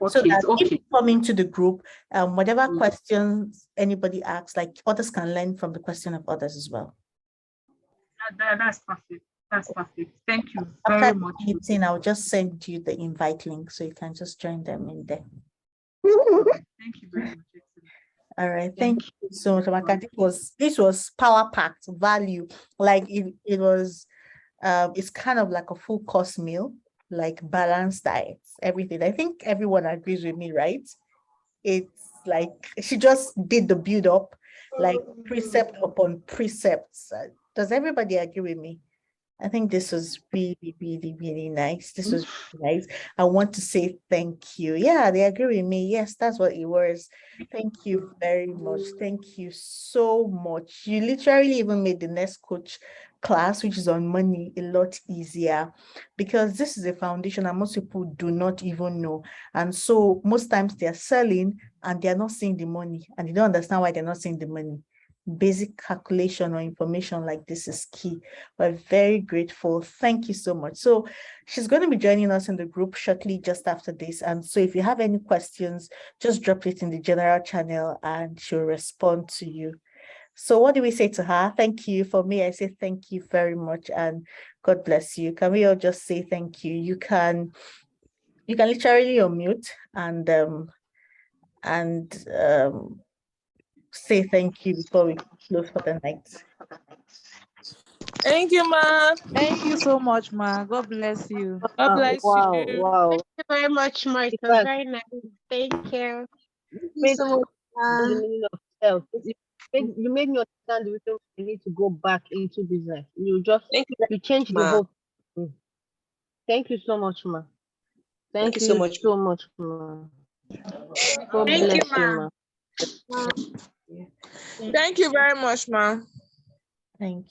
Okay, So that it's okay. if you come into the group, whatever Mm. questions anybody asks, like others can learn from the question of others as well. That's perfect. That's perfect. Thank you After very the much. meeting, I'll just send you the invite link so you can just join them in there. Thank you very much. Excellent. All right, thank you so much, Amaka. This was power packed value. Like it was, it's kind of like a full course meal, like balanced diets, everything. I think everyone agrees with me, right? It's like she just did the build up, like precept upon precepts. Does everybody agree with me? I think this was really, really, really nice. This was really nice. I want to say thank you. Yeah, they agree with me. Yes, that's what it was. Thank you very much. Thank you so much. You literally even made the next coach class, which is on money, a lot easier, because this is a foundation and most people do not even know. And so most times they're selling and they're not seeing the money and they don't understand why they're not seeing the money. Basic calculation or information like this is key. We're very grateful. Thank you so much. So she's going to be joining us in the group shortly just after this. And so if you have any questions, just drop it in the general channel and she'll respond to you. So what do we say to her? Thank you. For me, I say thank you very much and God bless you. Can we all just say thank you? You can literally unmute and say thank you before we close for the night. Thank you, ma. Thank you so much, ma. God bless you. God bless Wow, you. wow. Thank you very much, Ma. It was very nice. Thank you. Made so much the meaning of self. You made me understand the reason why I need to go back into business. Thank you, changed the ma. whole thing. Thank you so much, ma. Thank you so much. so much, ma. God Thank bless you, you, ma. ma. Thank you very much, ma. Thank you.